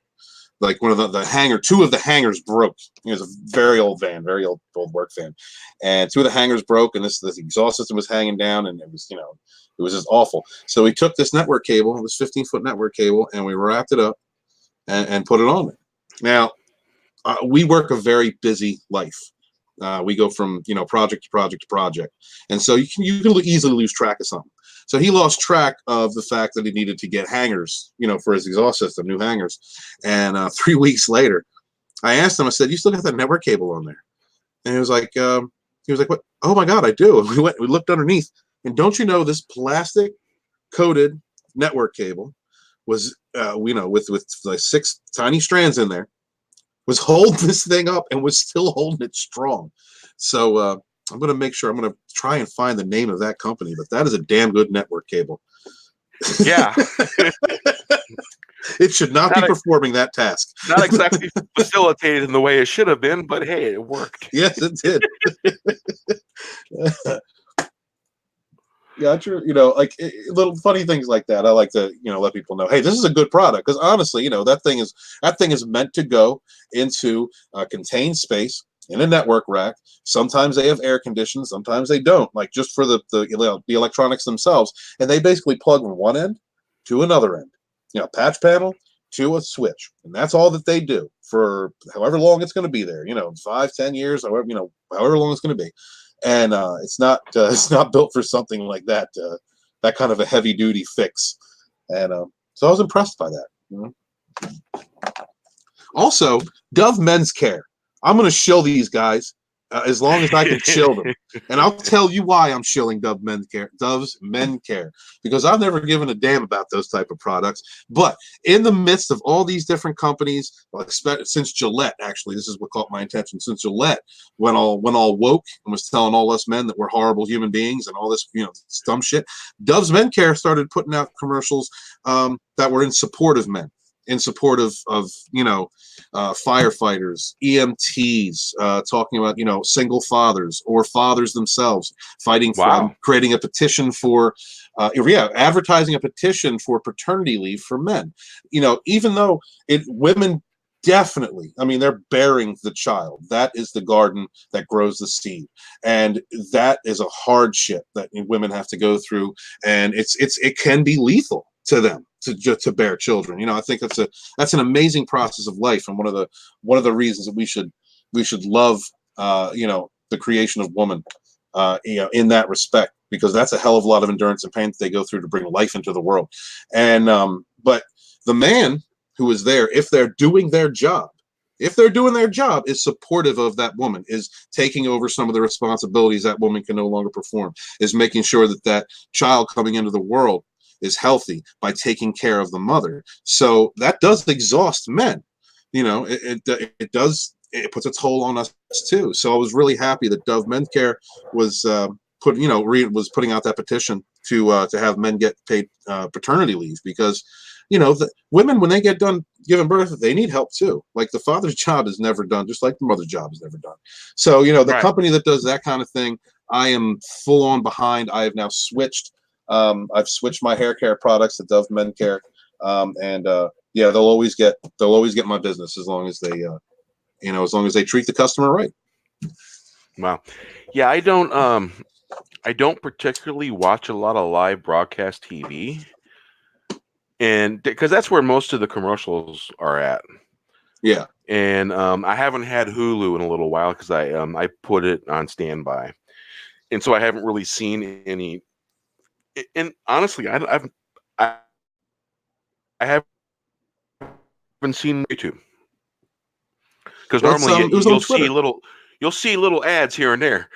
Like one of the hanger, two of the hangers broke. It was a very old van, very old work van, and two of the hangers broke, and this exhaust system was hanging down, and it was it was just awful. So we took this network cable, this 15-foot network cable, and we wrapped it up and put it on there. Now we work a very busy life. We go from project to project to project, and so you can easily lose track of something. So he lost track of the fact that he needed to get hangers, for his exhaust system, new hangers. And 3 weeks later, I asked him. I said, "You still got that network cable on there?" And he was like, "What? Oh my God, I do." And we looked underneath, and don't you know, this plastic coated network cable was, with like 6 tiny strands in there, was holding this thing up and was still holding it strong. So I'm going to make sure, I'm going to try and find the name of that company, but that is a damn good network cable. Yeah. It should not be performing that task. Not exactly facilitated in the way it should have been, but hey, it worked. Yes, it did. Yeah, true. Like little funny things like that. I like to, let people know, hey, this is a good product, because honestly, that thing is meant to go into a contained space in a network rack. Sometimes they have air conditioning, sometimes they don't. Like just for the electronics themselves, and they basically plug from one end to another end. Patch panel to a switch, and that's all that they do for however long it's going to be there. 5-10 years, however long it's going to be. and it's not built for something like that. That kind of a heavy duty fix, and so I was impressed by that. You know? Also, Dove Men's Care. I'm going to shill these guys as long as I can shill them. And I'll tell you why I'm shilling Dove's Men Care, because I've never given a damn about those type of products. But in the midst of all these different companies, since Gillette, actually, this is what caught my attention. Since Gillette went all woke and was telling all us men that we're horrible human beings and all this, dumb shit, Dove's Men Care started putting out commercials that were in support of men, in support of firefighters, EMTs, talking about single fathers or fathers themselves fighting for creating a petition for advertising a petition for paternity leave for men. Even though women definitely, they're bearing the child. That is the garden that grows the seed, and that is a hardship that women have to go through, and it can be lethal to them to bear children. I think that's an amazing process of life, and one of the reasons that we should love the creation of woman in that respect, because that's a hell of a lot of endurance and pain that they go through to bring life into the world. And but the man who is there, if they're doing their job, is supportive of that woman, is taking over some of the responsibilities that woman can no longer perform, is making sure that child coming into the world is healthy by taking care of the mother. So that does exhaust men. It does. It puts a toll on us too. So I was really happy that Dove Men's Care was was putting out that petition to have men get paid paternity leave, because the women, when they get done giving birth, they need help too. Like the father's job is never done, just like the mother's job is never done. So the company that does that kind of thing, I am full on behind. I have now switched. I've switched my hair care products to Dove Men Care, and they'll always get my business as long as they treat the customer right. Wow, yeah, I don't particularly watch a lot of live broadcast TV, and because that's where most of the commercials are at. Yeah, and I haven't had Hulu in a little while because I put it on standby, and so I haven't really seen any. And honestly, I haven't seen YouTube, because normally you'll see little ads here and there,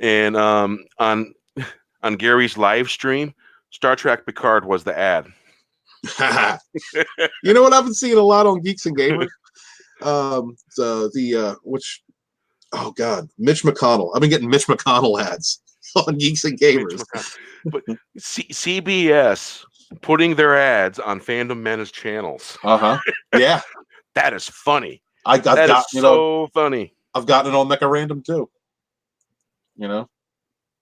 and on Gary's live stream, Star Trek Picard was the ad. You know what I've been seeing a lot on Geeks and Gamers? Mitch McConnell. I've been getting Mitch McConnell ads on Geeks and Gamers. But CBS putting their ads on Phantom Menace channels. Yeah. That is funny. That is so funny. I've gotten it on Mecha Random too.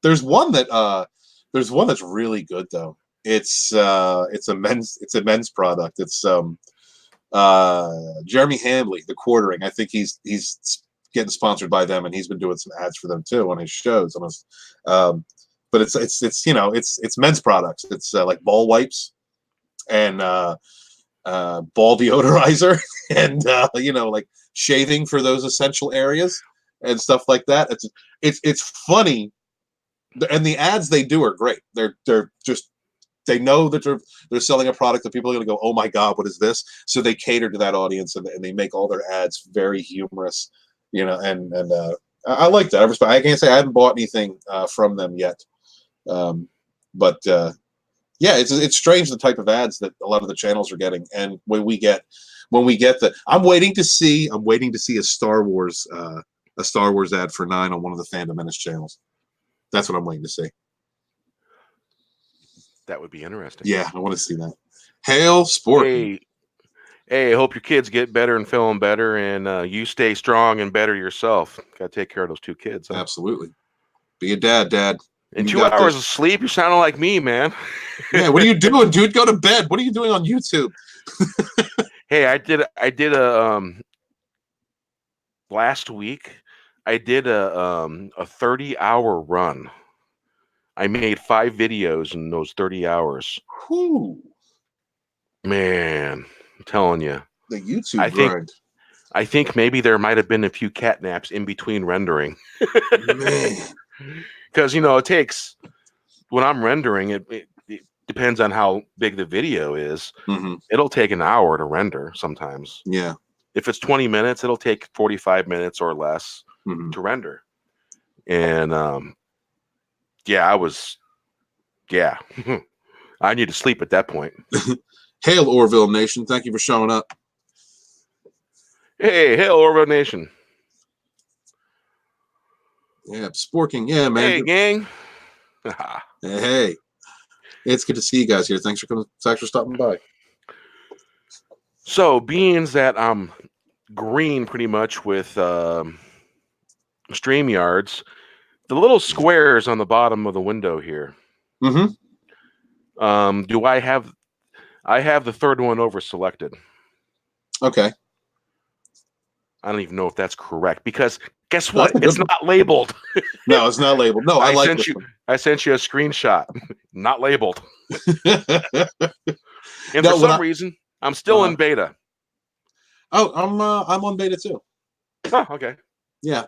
There's one that's really good though. It's a men's product. It's Jeremy Hambley, the Quartering. I think he's getting sponsored by them, and he's been doing some ads for them too on his shows. But it's men's products. It's like ball wipes and ball deodorizer and like shaving for those essential areas and stuff like that. It's funny, and the ads they do are great. They're just, they know that they're selling a product that people are going to go, oh my God, what is this? So they cater to that audience, and they make all their ads very humorous, and I like that. I can't say I haven't bought anything from them yet. But it's strange the type of ads that a lot of the channels are getting. And when we get I'm waiting to see a Star Wars ad for 9 on one of the Phantom Menace channels. That's what I'm waiting to see. That would be interesting. Yeah, I want to see that. Hail sport. Hey, I hope your kids get better and feeling better, and you stay strong and better yourself. Got to take care of those 2 kids. Huh? Absolutely. Be a dad. In 2 hours of sleep, you're sounding like me, man. Yeah, what are you doing, dude? Go to bed. What are you doing on YouTube? Hey, I did a last week. I did a 30-hour run. I made 5 videos in those 30 hours. Whew. Man, I'm telling you. The YouTube grind. I think maybe there might have been a few cat naps in between rendering. Man. Because it takes when I'm rendering it depends on how big the video is. Mm-hmm. It'll take an hour to render sometimes. Yeah. If it's 20 minutes, it'll take 45 minutes or less to render. And I need to sleep at that point. Hail Orvil Nation! Thank you for showing up. Hey, hail Orvil Nation! Yeah, Sporking. Yeah, man. Hey, gang. Hey, it's good to see you guys here. Thanks for coming. Thanks for stopping by. So, being that I'm green pretty much with StreamYards, the little squares on the bottom of the window here. Mm-hmm. Do I have the third one over selected? Okay. I don't even know if that's correct because guess what? It's not labeled. No, it's not labeled. No, I sent you a screenshot, not labeled. And for some reason, I'm still in beta. Oh, I'm on beta too. Oh, okay. Yeah,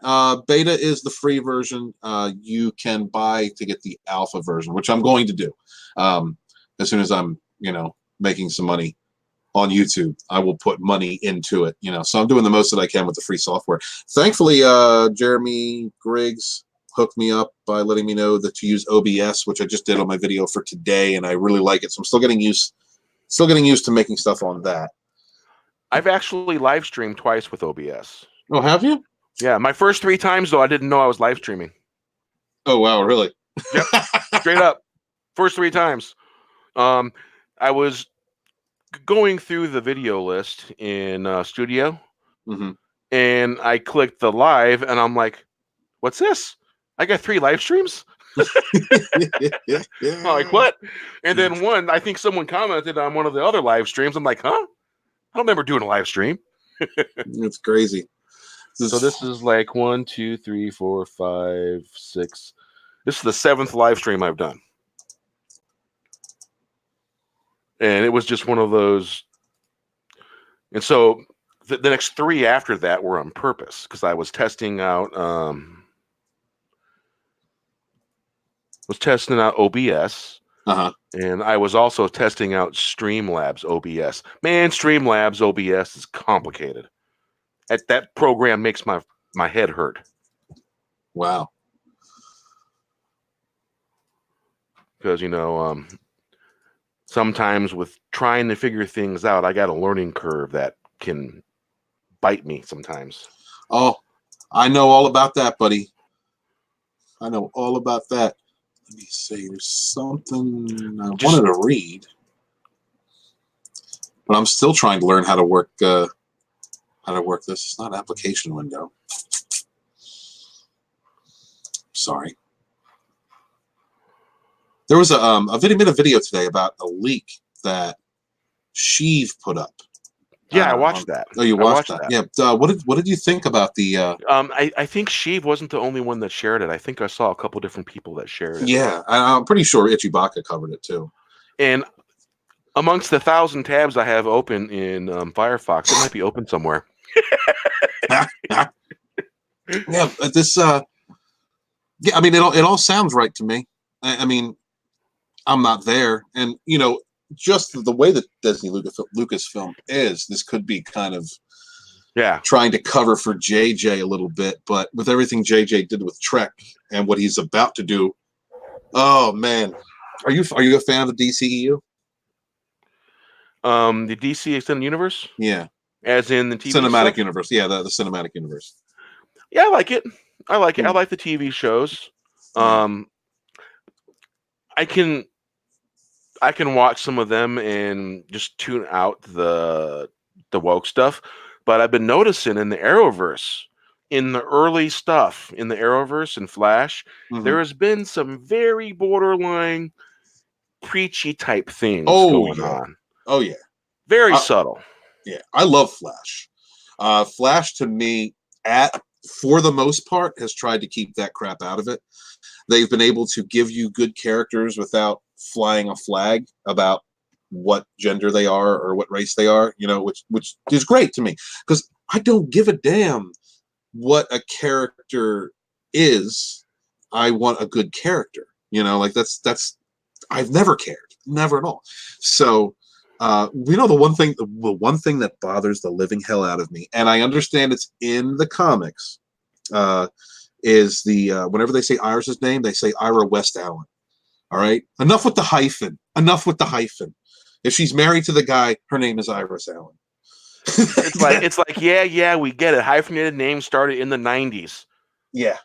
beta is the free version. You can buy to get the alpha version, which I'm going to do. As soon as I'm, making some money on YouTube, I will put money into it. So I'm doing the most that I can with the free software. Thankfully, Jeremy Griggs hooked me up by letting me know that to use OBS, which I just did on my video for today, and I really like it. So I'm still getting used to making stuff on that. I've actually live streamed twice with OBS. Oh, have you? Yeah, my first 3 times though, I didn't know I was live streaming. Oh wow, really? Yep, straight up. First 3 times. I was going through the video list in Studio, and I clicked the live, and I'm like, "What's this? I got 3 live streams." I'm like, what? And then I think someone commented on one of the other live streams. I'm like, huh? I don't remember doing a live stream. It's crazy. So this is like 1, 2, 3, 4, 5, 6. This is the 7th live stream I've done. And it was just one of those. And so the next 3 after that were on purpose because I was testing out OBS. And I was also testing out Streamlabs OBS. Man, Streamlabs OBS is complicated. That program makes my head hurt. Wow. Because sometimes with trying to figure things out, I got a learning curve that can bite me sometimes. Oh, I know all about that, buddy. I know all about that. Let me see. There's something I wanted to read, but I'm still trying to learn how to work. This. It's not application window. Sorry. There was a video today about a leak that Sheev put up. Yeah, I watched that. Oh, you watched that? Yeah. What did you think about the? I think Sheev wasn't the only one that shared it. I think I saw a couple different people that shared it. Yeah, I'm pretty sure Ichibaka covered it too. And amongst the 1,000 tabs I have open in Firefox, it might be open somewhere. Yeah, this. Yeah, I mean, it all sounds right to me. I mean, I'm not there, and just the way that Disney Lucasfilm is, this could be kind of trying to cover for JJ a little bit, but with everything JJ did with Trek and what he's about to do, oh man, are you a fan of the DCEU? The DC Extended Universe? Yeah. As in the TV cinematic stuff? universe. Yeah, the cinematic universe. Yeah, I like it. I like it. I like the TV shows. I can watch some of them and just tune out the woke stuff, but I've been noticing in the Arrowverse, in the early stuff in the Arrowverse and Flash, there has been some very borderline preachy type things going on. Oh yeah, very subtle. Yeah, I love Flash. Flash to me, for the most part, has tried to keep that crap out of it. They've been able to give you good characters without flying a flag about what gender they are or what race they are, which is great to me, because I don't give a damn what a character is I want a good character. You know, like that's I've never cared, never at all. So, you know, the one thing that bothers the living hell out of me, and I understand it's in the comics, is the whenever they say Iris's name, they say Ira West Allen. All right, enough with the hyphen. Enough with the hyphen. If she's married to the guy, her name is Iris Allen. It's like yeah, we get it. Hyphenated names started in the 90s. Yeah.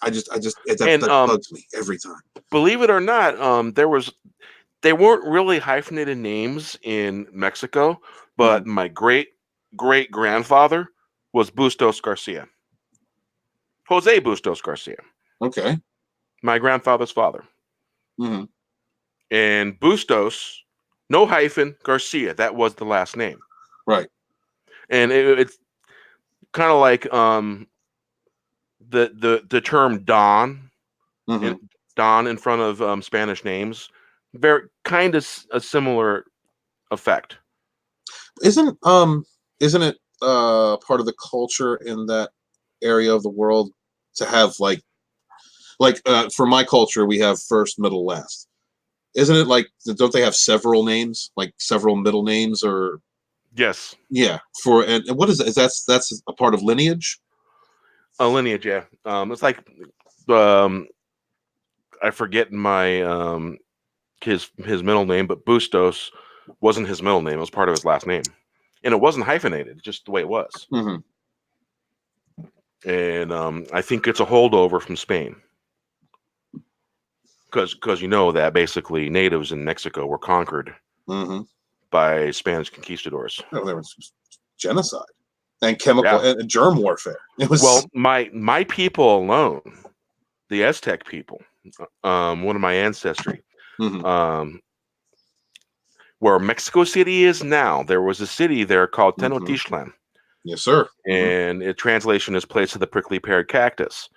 That bugs me every time. Believe it or not, they weren't really hyphenated names in Mexico, but my great grandfather was Bustos Garcia. Jose Bustos Garcia. Okay. My grandfather's father. Mm-hmm. And Bustos, no hyphen, Garcia. That was the last name. Right. And it's kind of like the term Don, Don in front of Spanish names, very kind of a similar effect. Isn't it part of the culture in that area of the world to have like for my culture we have first, middle, last. Isn't it like, don't they have several names, like several middle names? Or yes, yeah, for and what is it? That's a part of lineage? A lineage, yeah. It's like I forget my his middle name, but Bustos wasn't his middle name. It was part of his last name, and it wasn't hyphenated, just the way it was. And I think it's a holdover from Spain, because you know that basically natives in Mexico were conquered by Spanish conquistadors. Oh, there was genocide and chemical and germ warfare. It was well, my people alone, the Aztec people, one of my ancestry, where Mexico City is now, there was a city there called Tenochtitlan. Yes, sir. And its translation is place of the prickly peared cactus.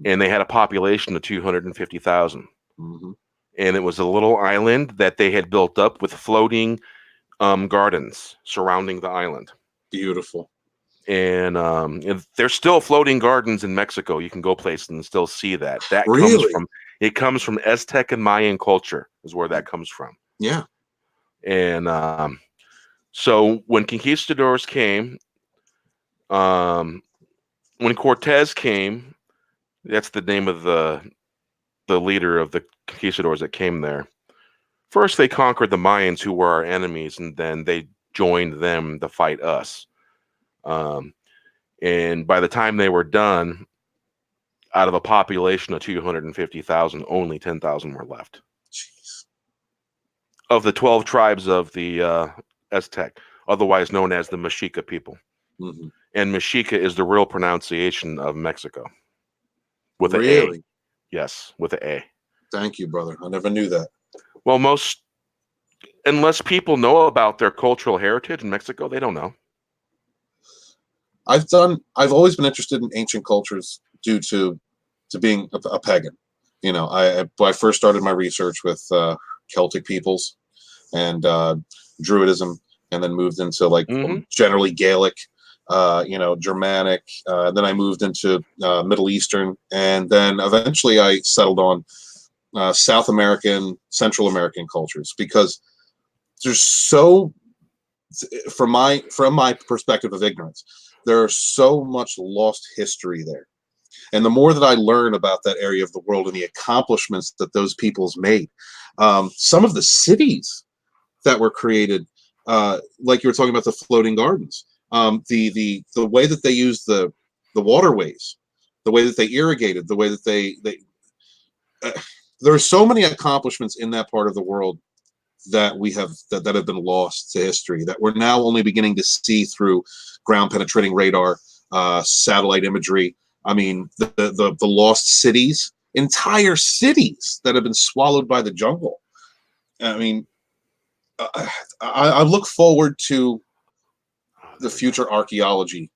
And they had a population of 250,000. And it was a little island that they had built up with floating gardens surrounding the island. Beautiful. And there's still floating gardens in Mexico. You can go places and still see that. That really? comes from Aztec and Mayan culture is where that comes from. Yeah. And so when conquistadors came, when Cortez came, that's the name of the leader of the conquistadors that came there. First, they conquered the Mayans, who were our enemies, and then they joined them to fight us. And by the time they were done, out of a population of 250,000, only 10,000 were left. Jeez. Of the 12 tribes of the Aztec, otherwise known as the Mexica people. And Mexica is the real pronunciation of Mexico. With an A. Yes, with an A. Thank you, brother. I never knew that. Well, unless people know about their cultural heritage in Mexico, they don't know. I've always been interested in ancient cultures due to being a pagan. You know, I first started my research with Celtic peoples and Druidism, and then moved into like generally Gaelic, Germanic. Then I moved into Middle Eastern, and then eventually I settled on South American, Central American cultures, because there's so, from my perspective of ignorance, there's so much lost history there. And the more that I learn about that area of the world and the accomplishments that those peoples made, some of the cities that were created, like you were talking about the floating gardens, the way that they used the waterways, the way that they irrigated, the way that they there are so many accomplishments in that part of the world that we have that have been lost to history, that we're now only beginning to see through ground penetrating radar, satellite imagery. I mean, the lost cities, entire cities that have been swallowed by the jungle. I mean, I look forward to the future archaeology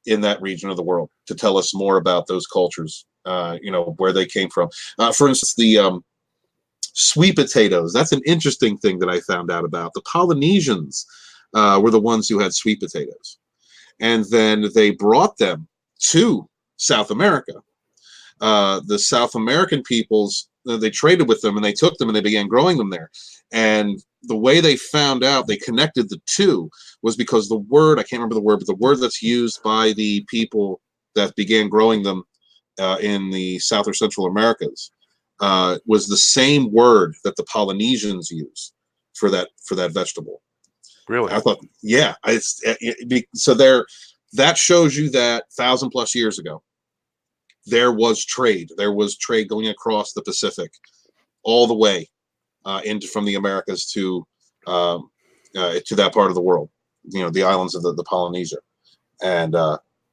in that region of the world to tell us more about those cultures, where they came from. For instance, the sweet potatoes. That's an interesting thing that I found out about. The Polynesians were the ones who had sweet potatoes. And then they brought them to South America. the South American peoples, they traded with them and they took them and they began growing them there. And the way they found out, they connected the two, was because the word, I can't remember the word, but the word that's used by the people that began growing them in the South or Central Americas was the same word that the Polynesians use for that vegetable. Really? I thought, yeah, so that shows you that 1,000+ years ago, there was trade. There was trade going across the Pacific, all the way into from the Americas to that part of the world. You know, the islands of the Polynesia, and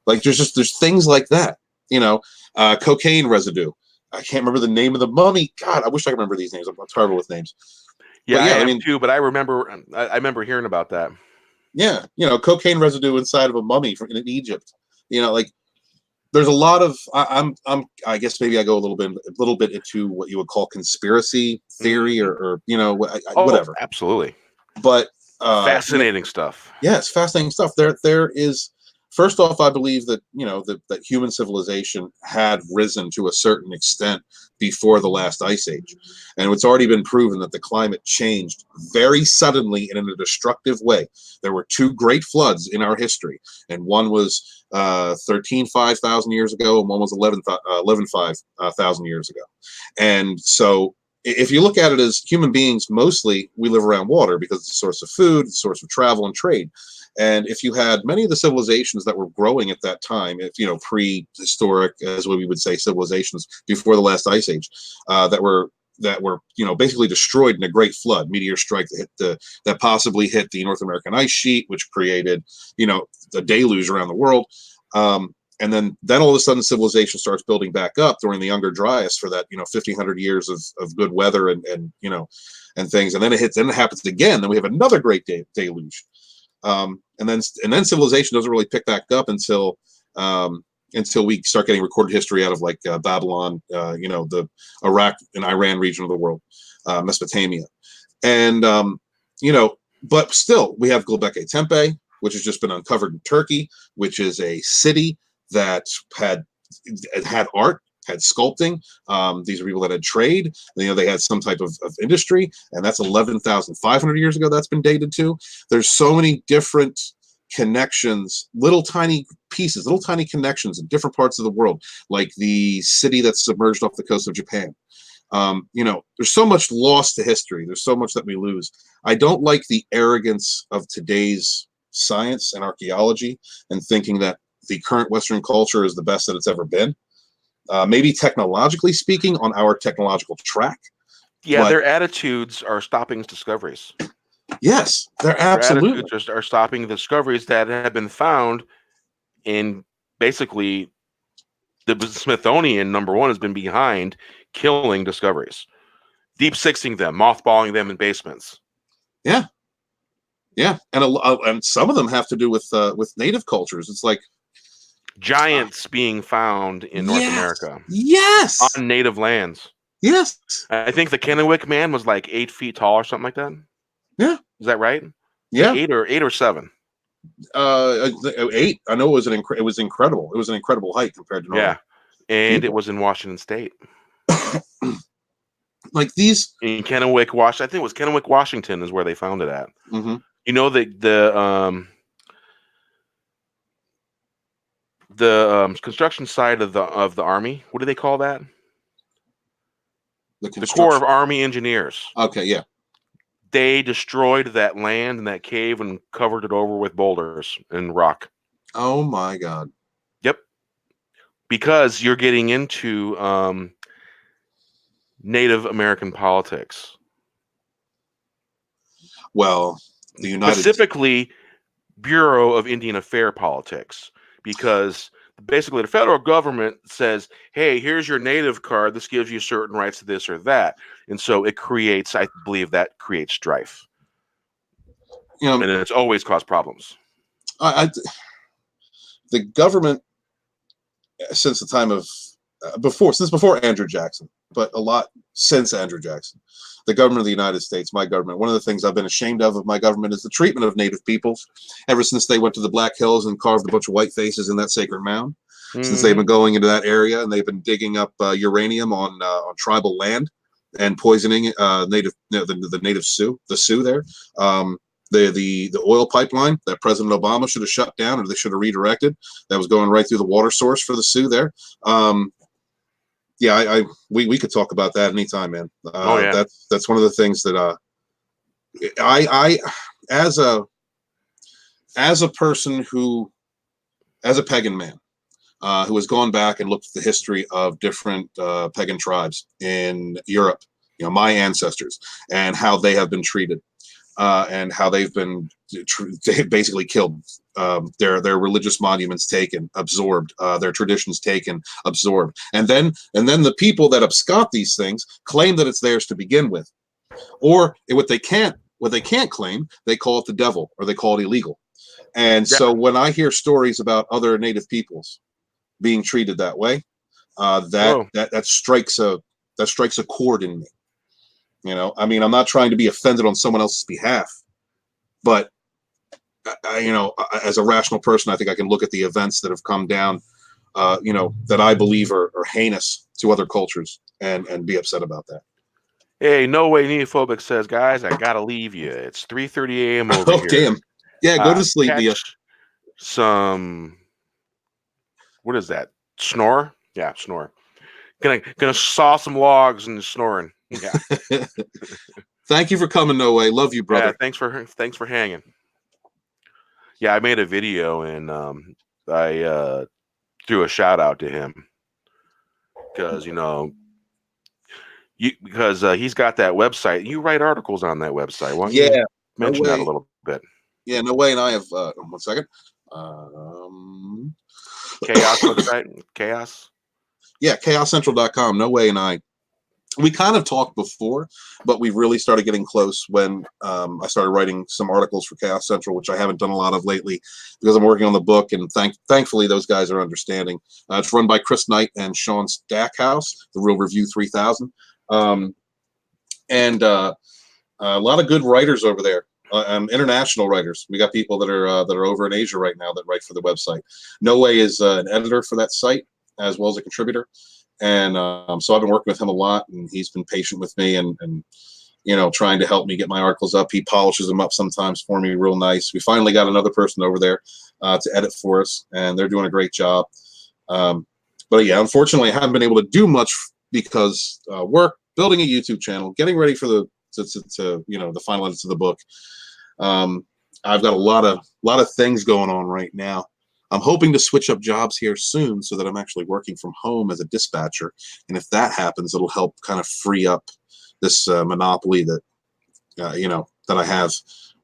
like there's things like that. You know, cocaine residue. I can't remember the name of the mummy. God, I wish I could remember these names. I'm terrible with names. Yeah, I am too. But I remember hearing about that. Yeah, you know, cocaine residue inside of a mummy in Egypt. You know, like there's a lot of I guess maybe I go a little bit into what you would call conspiracy theory or you know whatever. Absolutely. But fascinating stuff. Yes, fascinating stuff. There is, first off, I believe that that human civilization had risen to a certain extent before the last ice age, and it's already been proven that the climate changed very suddenly and in a destructive way. There were 2 great floods in our history, and one was 13,500 years ago, and one was 11,500 years ago. And so, if you look at it as human beings, mostly we live around water because it's a source of food, it's a source of travel and trade. And if you had many of the civilizations that were growing at that time, if prehistoric, as we would say, civilizations before the last ice age, that were basically destroyed in a great flood, meteor strike that possibly hit the North American ice sheet, which created the deluge around the world. And then all of a sudden civilization starts building back up during the Younger Dryas for that 1,500 years of good weather and things, and then it happens again. Then we have another great deluge. And then civilization doesn't really pick back up until we start getting recorded history out of like Babylon, the Iraq and Iran region of the world, Mesopotamia, and but still we have Göbekli Tepe, which has just been uncovered in Turkey, which is a city that had art, had sculpting. These are people that had trade. They had some type of industry, and that's 11,500 years ago. That's been dated to. There's so many different connections, little tiny pieces, little tiny connections in different parts of the world, like the city that's submerged off the coast of Japan. There's so much lost to history. There's so much that we lose. I don't like the arrogance of today's science and archaeology and thinking that the current Western culture is the best that it's ever been. Maybe technologically speaking, on our technological track. Yeah, their attitudes are stopping discoveries. Yes, they're absolutely. Their attitudes are stopping discoveries that have been found in basically the Smithsonian. Number one has been behind killing discoveries, deep sixing them, mothballing them in basements. Yeah, and some of them have to do with native cultures. It's like giants being found in North America. Yes, on native lands. Yes, I think the Kennewick man was like 8 feet tall or something like that. Yeah, is that right? Yeah, like 8 or 7. 8. I know it was incredible. It was an incredible height compared to normal. Yeah, and it was in Washington State. Like these in Kennewick, Washington. I think it was Kennewick, Washington, is where they found it at. Mm-hmm. The construction side of the Army. What do they call that? The Corps of Army Engineers. Okay, yeah. They destroyed that land and that cave and covered it over with boulders and rock. Oh my God. Yep. Because you're getting into Native American politics. Well, the specifically Bureau of Indian Affairs politics, because basically the federal government says, hey, here's your native card. This gives you certain rights to this or that. And so it creates, I believe that creates strife. And it's always caused problems. The government, since the time of, before Andrew Jackson, but a lot since Andrew Jackson, the government of the United States, my government, one of the things I've been ashamed of my government is the treatment of Native peoples ever since they went to the Black Hills and carved a bunch of white faces in that sacred mound. since they've been going into that area and they've been digging up uranium on tribal land and poisoning the native Sioux there. The oil pipeline that President Obama should have shut down, or they should have redirected, that was going right through the water source for the Sioux there. We could talk about that anytime, man. That's one of the things that I as a person who, as a pagan man, who has gone back and looked at the history of different pagan tribes in Europe, my ancestors, and how they have been treated, and how they've been basically killed, their religious monuments taken, absorbed, their traditions taken, absorbed, and then the people that abscond these things claim that it's theirs to begin with, or what they can't claim, they call it the devil, or they call it illegal. And so when I hear stories about other native peoples being treated that way, that strikes a chord in me. I mean, I'm not trying to be offended on someone else's behalf, but as a rational person, I think I can look at the events that have come down, that I believe are heinous to other cultures, and be upset about that. Hey, No Way Neophobic says, guys, I gotta leave you. It's 3:30 a.m. over here. Damn. Yeah, go to sleep, Nia. Some, what is that? Snore? Yeah, snore. Gonna saw some logs and snoring. Yeah. Thank you for coming, No Way. Love you, brother. Yeah, thanks for hanging. Yeah, I made a video and I threw a shout out to him because because he's got that website. You write articles on that website. Why don't you mention that a little bit? Yeah, No Way and I have 1 second. Chaos website? Chaos? Yeah, chaoscentral.com. No Way and I, we kind of talked before, but we really started getting close when I started writing some articles for Chaos Central, which I haven't done a lot of lately because I'm working on the book, and thankfully those guys are understanding. It's run by Chris Knight and Sean Stackhouse, The Real Review 3000. And a lot of good writers over there, international writers. We got people that are over in Asia right now that write for the website. No Way is an editor for that site as well as a contributor, and so I've been working with him a lot, and he's been patient with me and trying to help me get my articles up. He polishes them up sometimes for me real nice. We finally got another person over there to edit for us, and they're doing a great job. But yeah, unfortunately, I haven't been able to do much because work, building a YouTube channel, getting ready for the final edits of the book. I've got a lot of things going on right now. I'm hoping to switch up jobs here soon so that I'm actually working from home as a dispatcher, and if that happens, it'll help kind of free up this monopoly that that I have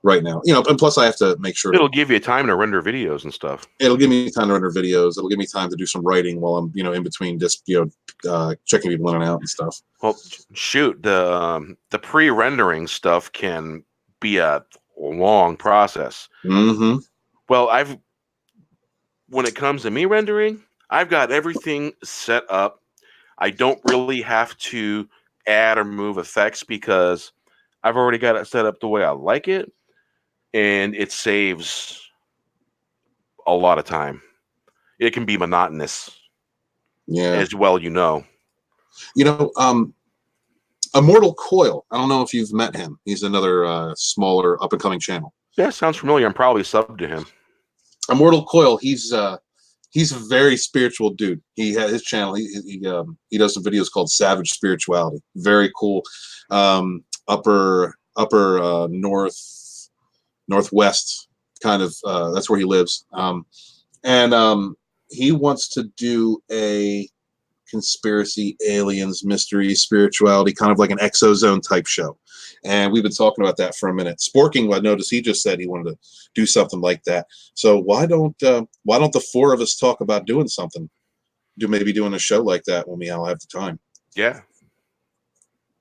right now. And plus I have to make sure it'll give you time to render videos and stuff. It'll give me time to render videos. It'll give me time to do some writing while I'm in between just checking people in and out and stuff. Well, shoot, the pre-rendering stuff can be a long process. Mm-hmm. Well, when it comes to me rendering, I've got everything set up. I don't really have to add or move effects because I've already got it set up the way I like it, and it saves a lot of time. It can be monotonous, as well. Immortal Coil. I don't know if you've met him. He's another smaller up and coming channel. Yeah, sounds familiar. I'm probably subbed to him. Immortal Coil. He's a very spiritual dude. He has his channel. He does some videos called Savage Spirituality. Very cool. Upper northwest kind of. That's where he lives. And he wants to do a conspiracy, aliens, mystery, spirituality, kind of like an exozone type show. And we've been talking about that for a minute. Sporking, I noticed he just said he wanted to do something like that. So why don't the four of us talk about doing something? Maybe doing a show like that when we all have the time. Yeah.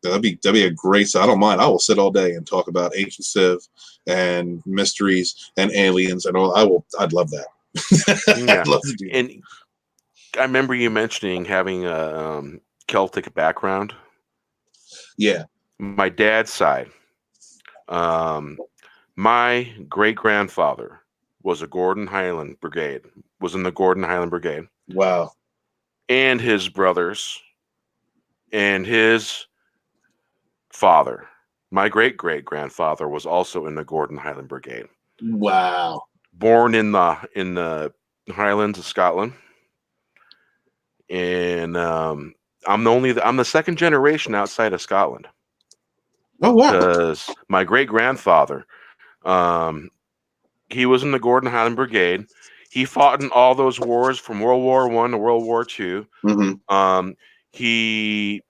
That'd be a great. So I don't mind. I will sit all day and talk about ancient Civ and mysteries and aliens and all. I'd love that. Yeah. I'd love to do that. And I remember you mentioning having a Celtic background. Yeah. My dad's side. My great grandfather was in the Gordon Highland Brigade. Wow. And his brothers and his father. My great-great-grandfather was also in the Gordon Highland Brigade. Wow. Born in the Highlands of Scotland. And I'm the second generation outside of Scotland. Oh wow! Because my great grandfather, he was in the Gordon Highland Brigade. He fought in all those wars from World War I to World War II. Mm-hmm. He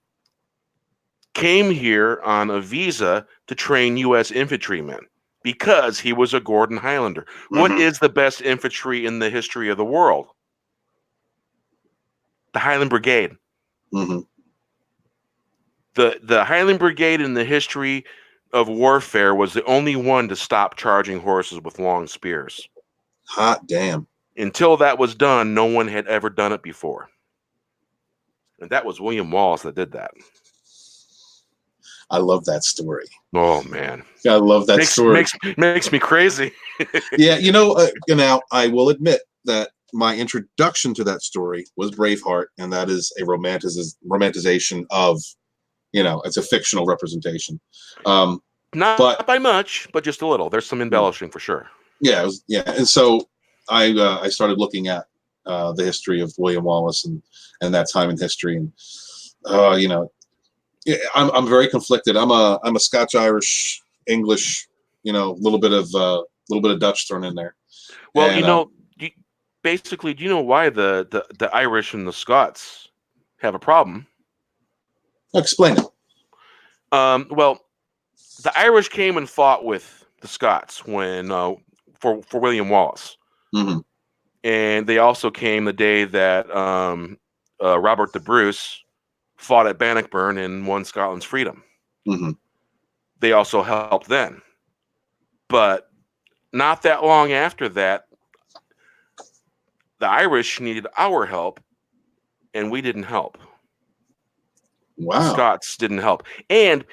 came here on a visa to train U.S. infantrymen because he was a Gordon Highlander. Mm-hmm. What is the best infantry in the history of the world? The Highland Brigade. Mm-hmm. The Highland Brigade in the history of warfare was the only one to stop charging horses with long spears. Hot damn. Until that was done, no one had ever done it before. And that was William Wallace that did that. I love that story. Oh, man. I love that story. Makes me crazy. Yeah, now I will admit that my introduction to that story was Braveheart, and that is a romanticization of, it's a fictional representation. Not by much, but just a little. There's some embellishing for sure. Yeah, and so I started looking at the history of William Wallace and that time in history, and I'm very conflicted. I'm a Scotch Irish English, little bit of Dutch thrown in there. Well, and, basically, do you know why the Irish and the Scots have a problem? Explain it. Well, the Irish came and fought with the Scots when for William Wallace, mm-hmm. and they also came the day that Robert the Bruce fought at Bannockburn and won Scotland's freedom. Mm-hmm. They also helped then, but not that long after that, the Irish needed our help, and we didn't help. Wow. The Scots didn't help, and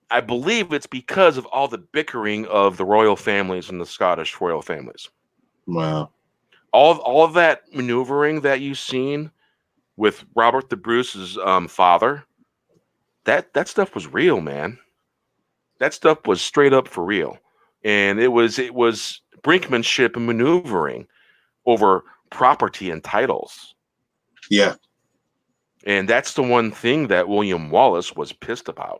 I believe it's because of all the bickering of the royal families and the Scottish royal families. Wow. All of that maneuvering that you've seen with Robert the Bruce's father, that stuff was real, man. That stuff was straight up for real. And it was brinkmanship and maneuvering over property and titles. Yeah. And that's the one thing that William Wallace was pissed about.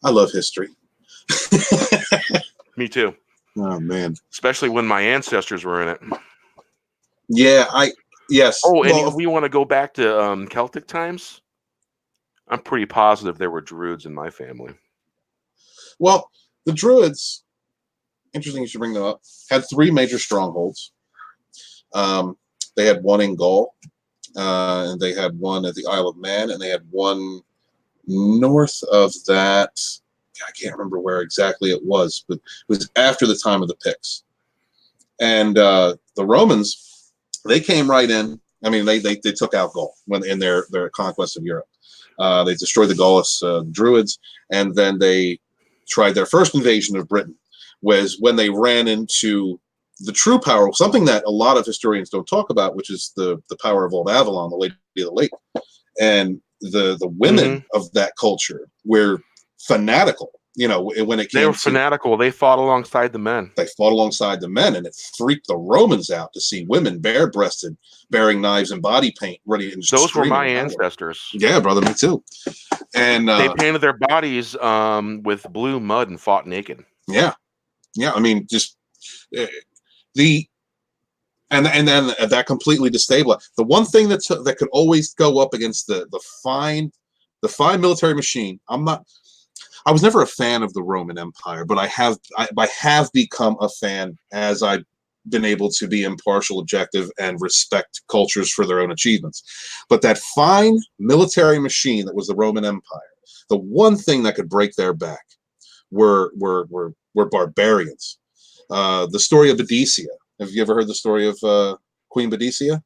I love history. Me too. Oh man. Especially when my ancestors were in it. Yeah, yes. Oh, and we want to go back to Celtic times? I'm pretty positive there were Druids in my family. Well, the Druids, interesting you should bring them up, had 3 major strongholds. They had one in Gaul, and they had one at the Isle of Man, and they had one north of that. I can't remember where exactly it was, but it was after the time of the Picts. And the Romans, they came right in. I mean, they took out Gaul in their conquest of Europe. They destroyed the Gaulish Druids, and then they tried their first invasion of Britain, was when they ran into the true power, something that a lot of historians don't talk about, which is the power of Old Avalon, the Lady of the Lake. And the women of that culture were fanatical, when it came They were fanatical. They fought alongside the men. They fought alongside the men, and it freaked the Romans out to see women bare-breasted, bearing knives and body paint, ready and those were my ancestors. Yeah, brother, me too. And they painted their bodies with blue mud and fought naked. Yeah. I mean, just and then that completely destabilized. The one thing that could always go up against the fine military machine. I was never a fan of the Roman Empire, but I have become a fan as I've been able to be impartial, objective, and respect cultures for their own achievements. But that fine military machine that was the Roman Empire, the one thing that could break their back were barbarians. The story of Boadicea. Have you ever heard the story of Queen Boadicea?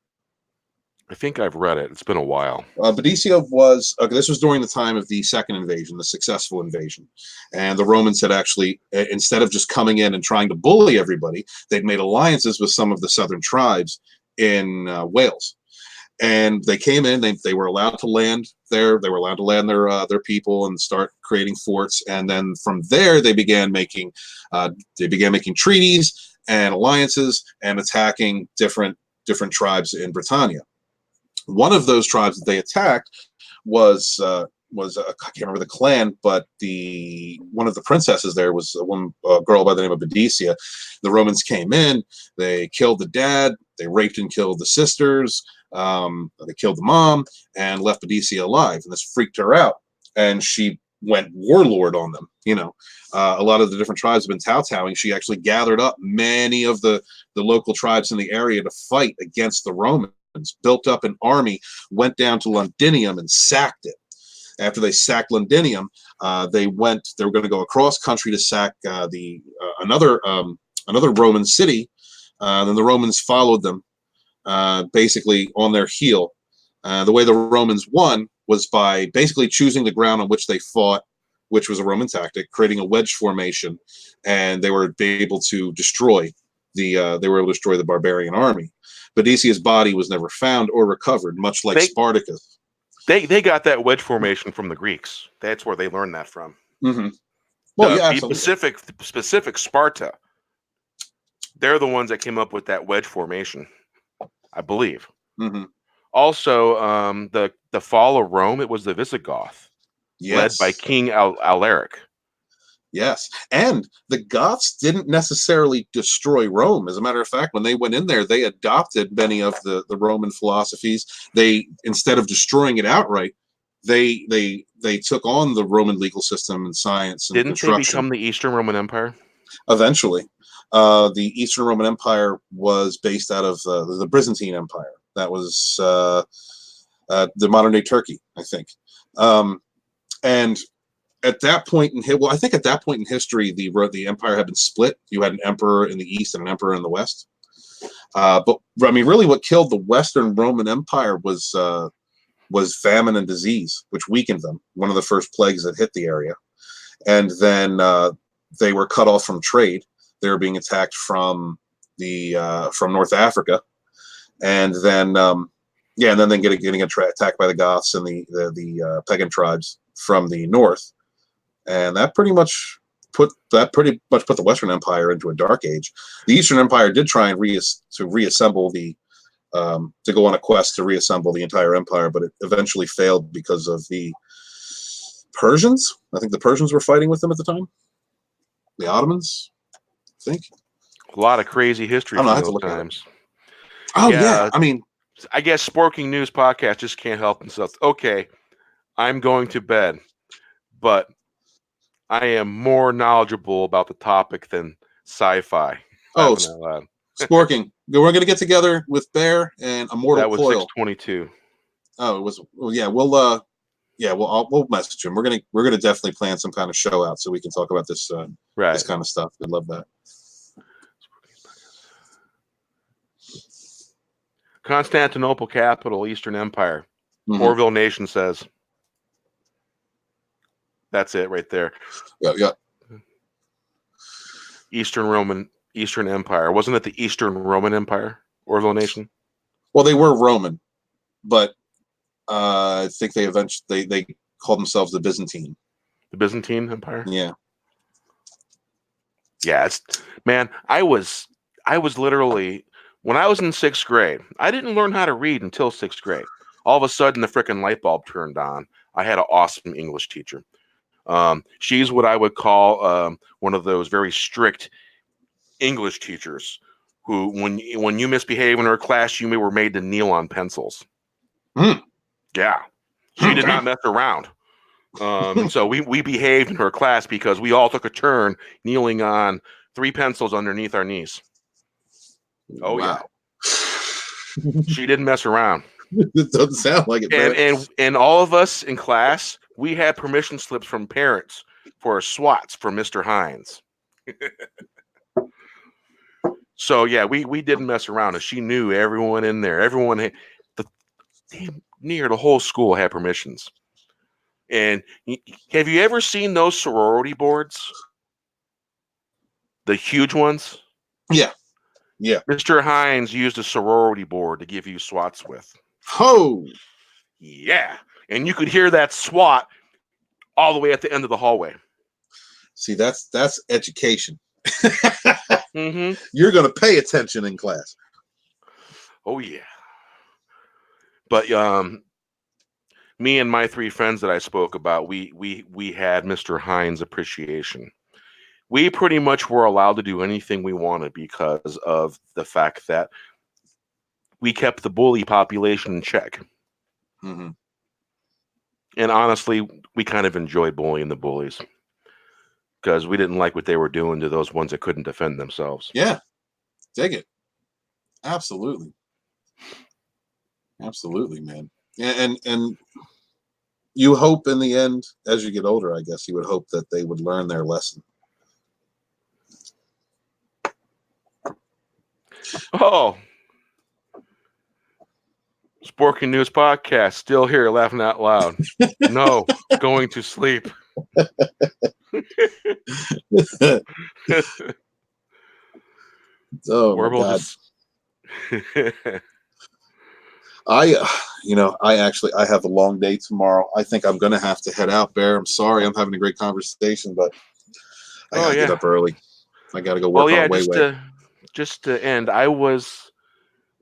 I think I've read it. It's been a while. Boadicea was, this was during the time of the second invasion, the successful invasion. And the Romans had actually, instead of just coming in and trying to bully everybody, they'd made alliances with some of the southern tribes in Wales. And they came in, they were allowed to land there. They were allowed to land their people and start creating forts. And then from there, they began making treaties and alliances and attacking different tribes in Britannia. One of those tribes that they attacked was I can't remember the clan, but one of the princesses there was a girl by the name of Boadicea. The Romans came in, they killed the dad, they raped and killed the sisters, they killed the mom, and left Boadicea alive. And this freaked her out, and she went warlord on them. A lot of the different tribes have been kowtowing. She actually gathered up many of the local tribes in the area to fight against the Romans. Built up an army, went down to Londinium and sacked it. After they sacked Londinium, they were going to go across country to sack another Roman city. Then the Romans followed them, basically on their heel. The way the Romans won was by basically choosing the ground on which they fought, which was a Roman tactic, creating a wedge formation, and they were able to destroy the barbarian army. Boadicia's body was never found or recovered, much like Spartacus. They got that wedge formation from the Greeks. That's where they learned that from. Mm-hmm. Well, yeah, specific Sparta. They're the ones that came up with that wedge formation, I believe. Mm-hmm. Also, the fall of Rome, it was the Visigoth, led by King Alaric. Yes, and the Goths didn't necessarily destroy Rome. As a matter of fact, when they went in there, they adopted many of the Roman philosophies. They, instead of destroying it outright, they took on the Roman legal system and science and construction. Didn't they become the Eastern Roman Empire? Eventually. The Eastern Roman Empire was based out of the Byzantine Empire. That was the modern-day Turkey, I think. And at that point I think at that point in history, the empire had been split. You had an emperor in the east and an emperor in the west. But I mean, really, what killed the Western Roman Empire was famine and disease, which weakened them. One of the first plagues that hit the area, and then they were cut off from trade. They were being attacked from North Africa, and then getting attacked by the Goths and the pagan tribes from the north. And that pretty much put the Western Empire into a dark age. The Eastern Empire did try and reassemble to go on a quest to reassemble the entire empire, but it eventually failed because of the Persians. I think the Persians were fighting with them at the time. The Ottomans, I think. A lot of crazy history from those times. Oh yeah, I mean, I guess Sporking News podcast just can't help themselves. Okay, I'm going to bed, but I am more knowledgeable about the topic than sci-fi. Oh, Sporking. We're going to get together with Bear and Immortal Coil. That was 622. Oh, it was. Well, yeah, we'll message him. We're gonna definitely plan some kind of show out so we can talk about this this kind of stuff. I'd love that. Constantinople capital, Eastern Empire. Mm-hmm. Orvil Nation says. That's it right there. Yeah. Eastern Empire. Wasn't it the Eastern Roman Empire? Orvil Nation? Well, they were Roman, but I think they eventually they called themselves the Byzantine. The Byzantine Empire? Yeah. Yeah, I was literally, when I was in 6th grade, I didn't learn how to read until 6th grade. All of a sudden, the freaking light bulb turned on. I had an awesome English teacher. She's what I would call one of those very strict English teachers who, when you misbehave in her class, you were made to kneel on pencils. Mm. Yeah, she did not mess around. So we behaved in her class because we all took a turn kneeling on 3 pencils underneath our knees. Oh wow. Yeah, she didn't mess around. It doesn't sound like it. And all of us in class, we had permission slips from parents for swats for Mr. Hines. So yeah, we didn't mess around, and she knew everyone in there. damn near the whole school had permissions. And have you ever seen those sorority boards? The huge ones? Yeah. Yeah. Mr. Hines used a sorority board to give you swats with. Oh. Yeah. And you could hear that swat all the way at the end of the hallway. See, that's education. Mm-hmm. You're going to pay attention in class. Oh, yeah. But me and my three friends that I spoke about, we had Mr. Hines appreciation. We pretty much were allowed to do anything we wanted because of the fact that we kept the bully population in check. Mm-hmm. And honestly, we kind of enjoyed bullying the bullies because we didn't like what they were doing to those ones that couldn't defend themselves. Yeah. Dig it. Absolutely. Absolutely, man. And you hope in the end, as you get older, I guess you would hope that they would learn their lesson. Oh, Sporking News Podcast, still here laughing out loud. No, going to sleep. Oh, my God. Just... I have a long day tomorrow. I think I'm going to have to head out, Bear. I'm sorry. I'm having a great conversation, but I got to get up early. I got to go work on Wayway. Just to end, I was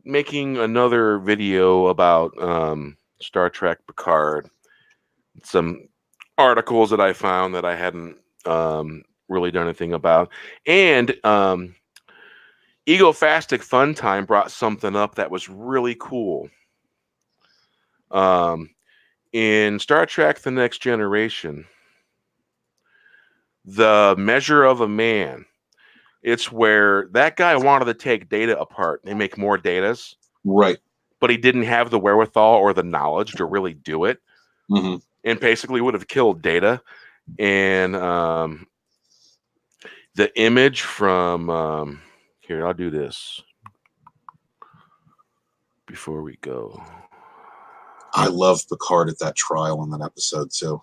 making another video about Star Trek Picard. Some articles that I found that I hadn't really done anything about. And Egofastic Fun Time brought something up that was really cool. In Star Trek The Next Generation, the measure of a man, it's where that guy wanted to take Data apart and make more Datas. Right. But he didn't have the wherewithal or the knowledge to really do it. Mm-hmm. And basically would have killed Data. And the image from here, I'll do this before we go. I love Picard at that trial in that episode too.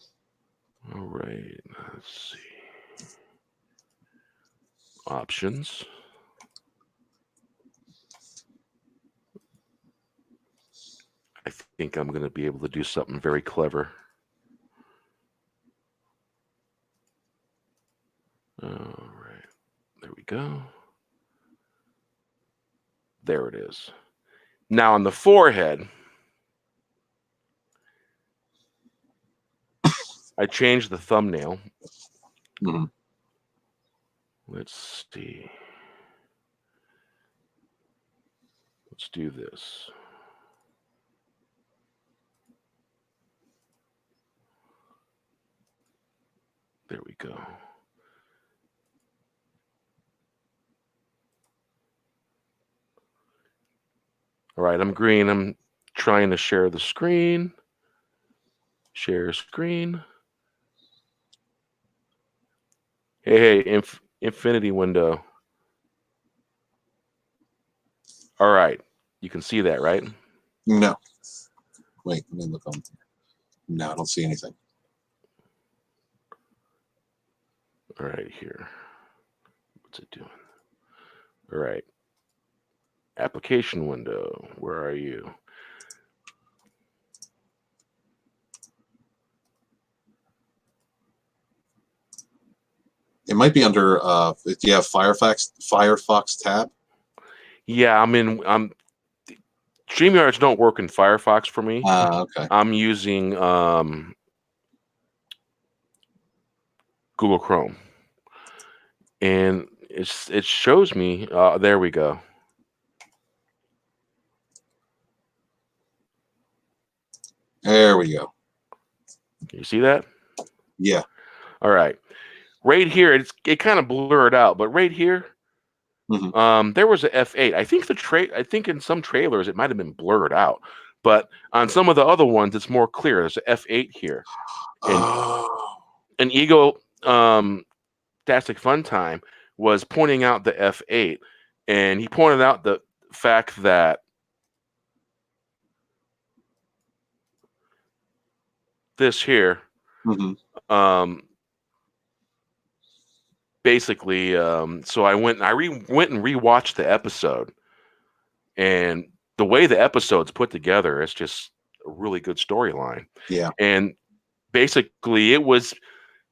All right, let's see. Options. I think I'm going to be able to do something very clever. All right, there we go. There it is. Now on the forehead, I changed the thumbnail. Mm-hmm. Let's see. Let's do this. There we go. All right, I'm green. I'm trying to share the screen. Share screen. Hey, infinity window. All right, you can see that, right? No. Wait, let me look on. No, I don't see anything. All right, here. What's it doing? All right. Application window. Where are you? It might be under. Do you have Firefox tab? Yeah, Streamyards don't work in Firefox for me. Okay. I'm using Google Chrome, and it shows me. There we go. There we go. You see that? Yeah. All right. Right here, it kind of blurred out, but right here, mm-hmm. There was a F8. I think in some trailers it might have been blurred out, but on some of the other ones it's more clear. There's a F8 here. And Ego Tastic Fun Time was pointing out the F8, and he pointed out the fact that this here. Mm-hmm. Basically, so I went and rewatched the episode, and the way the episode's put together, it's just a really good storyline. Yeah. And basically, it was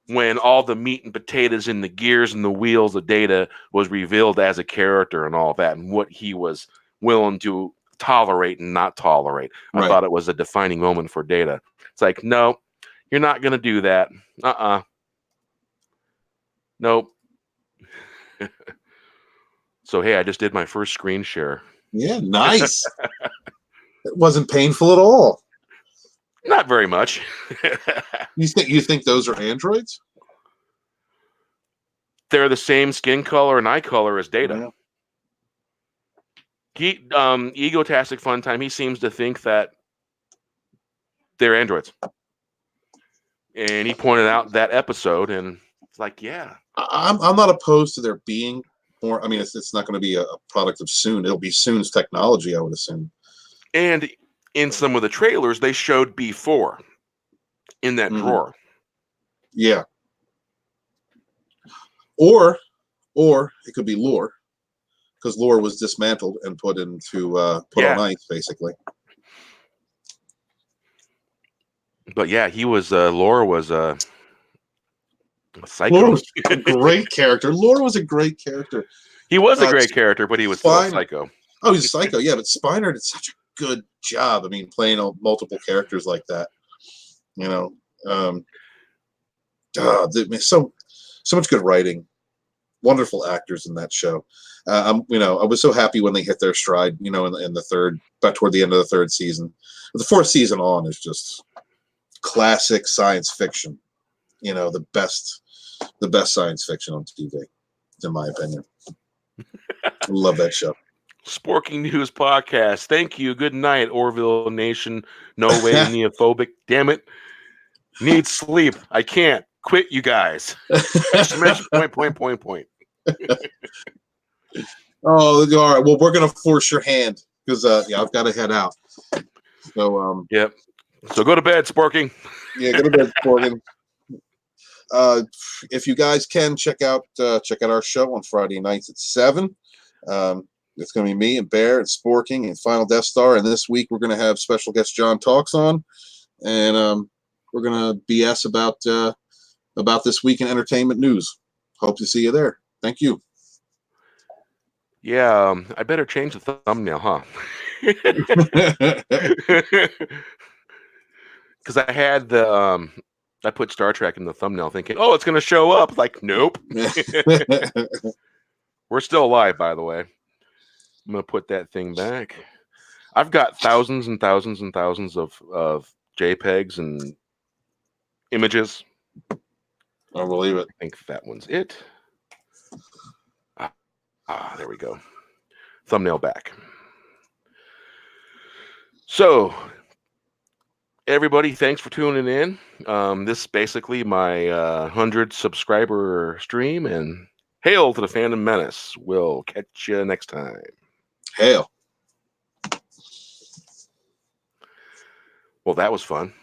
when all the meat and potatoes and the gears and the wheels of Data was revealed as a character and all that, and what he was willing to tolerate and not tolerate. I thought it was a defining moment for Data. It's like, no, you're not going to do that. Nope. So, hey, I just did my first screen share. Yeah, nice. It wasn't painful at all. Not very much. You think those are androids? They're the same skin color and eye color as Data. He, Egotastic Fun Time, he seems to think that they're androids. And he pointed out that episode, and it's like, yeah. I'm not opposed to there being more. I mean, it's not going to be a product of Soon. It'll be Soon's technology, I would assume. And in some of the trailers, they showed B4 in that drawer. Yeah. Or it could be Lore, because Lore was dismantled and put on ice, basically. But yeah, he was Lore was a psycho. Lore was a great character. Lore was a great character. He was a great character, but he was still a psycho. Oh, he's a psycho, yeah. But Spiner did such a good job. I mean, playing multiple characters like that. You know, so much good writing. Wonderful actors in that show. I was so happy when they hit their stride. In the third, about toward the end of the third season. But the fourth season on is just classic science fiction. The best science fiction on TV, in my opinion. Love that show. Sporking News Podcast. Thank you. Good night, Orvil Nation. No way neophobic. Damn it. Need sleep. I can't. Quit, you guys. Point. Oh, all right. Well, we're gonna force your hand because I've got to head out. So yep. So go to bed, Sporking. Yeah, go to bed, Sporking. If you guys can check out our show on Friday nights at 7. It's going to be me and Bear and Sporking and Final Death Star. And this week we're going to have special guest John Talks on, and we're going to BS about this week in entertainment news. Hope to see you there. Thank you. Yeah, I better change the thumbnail, huh? Because I had I put Star Trek in the thumbnail thinking, oh, it's going to show up. Like, nope. We're still alive, by the way. I'm going to put that thing back. I've got thousands and thousands and thousands of JPEGs and images. I believe it. I think that one's it. There we go. Thumbnail back. So, everybody, thanks for tuning in. This is basically my 100 subscriber stream, and hail to the Phantom Menace. We'll catch you next time. Hail. Well, that was fun.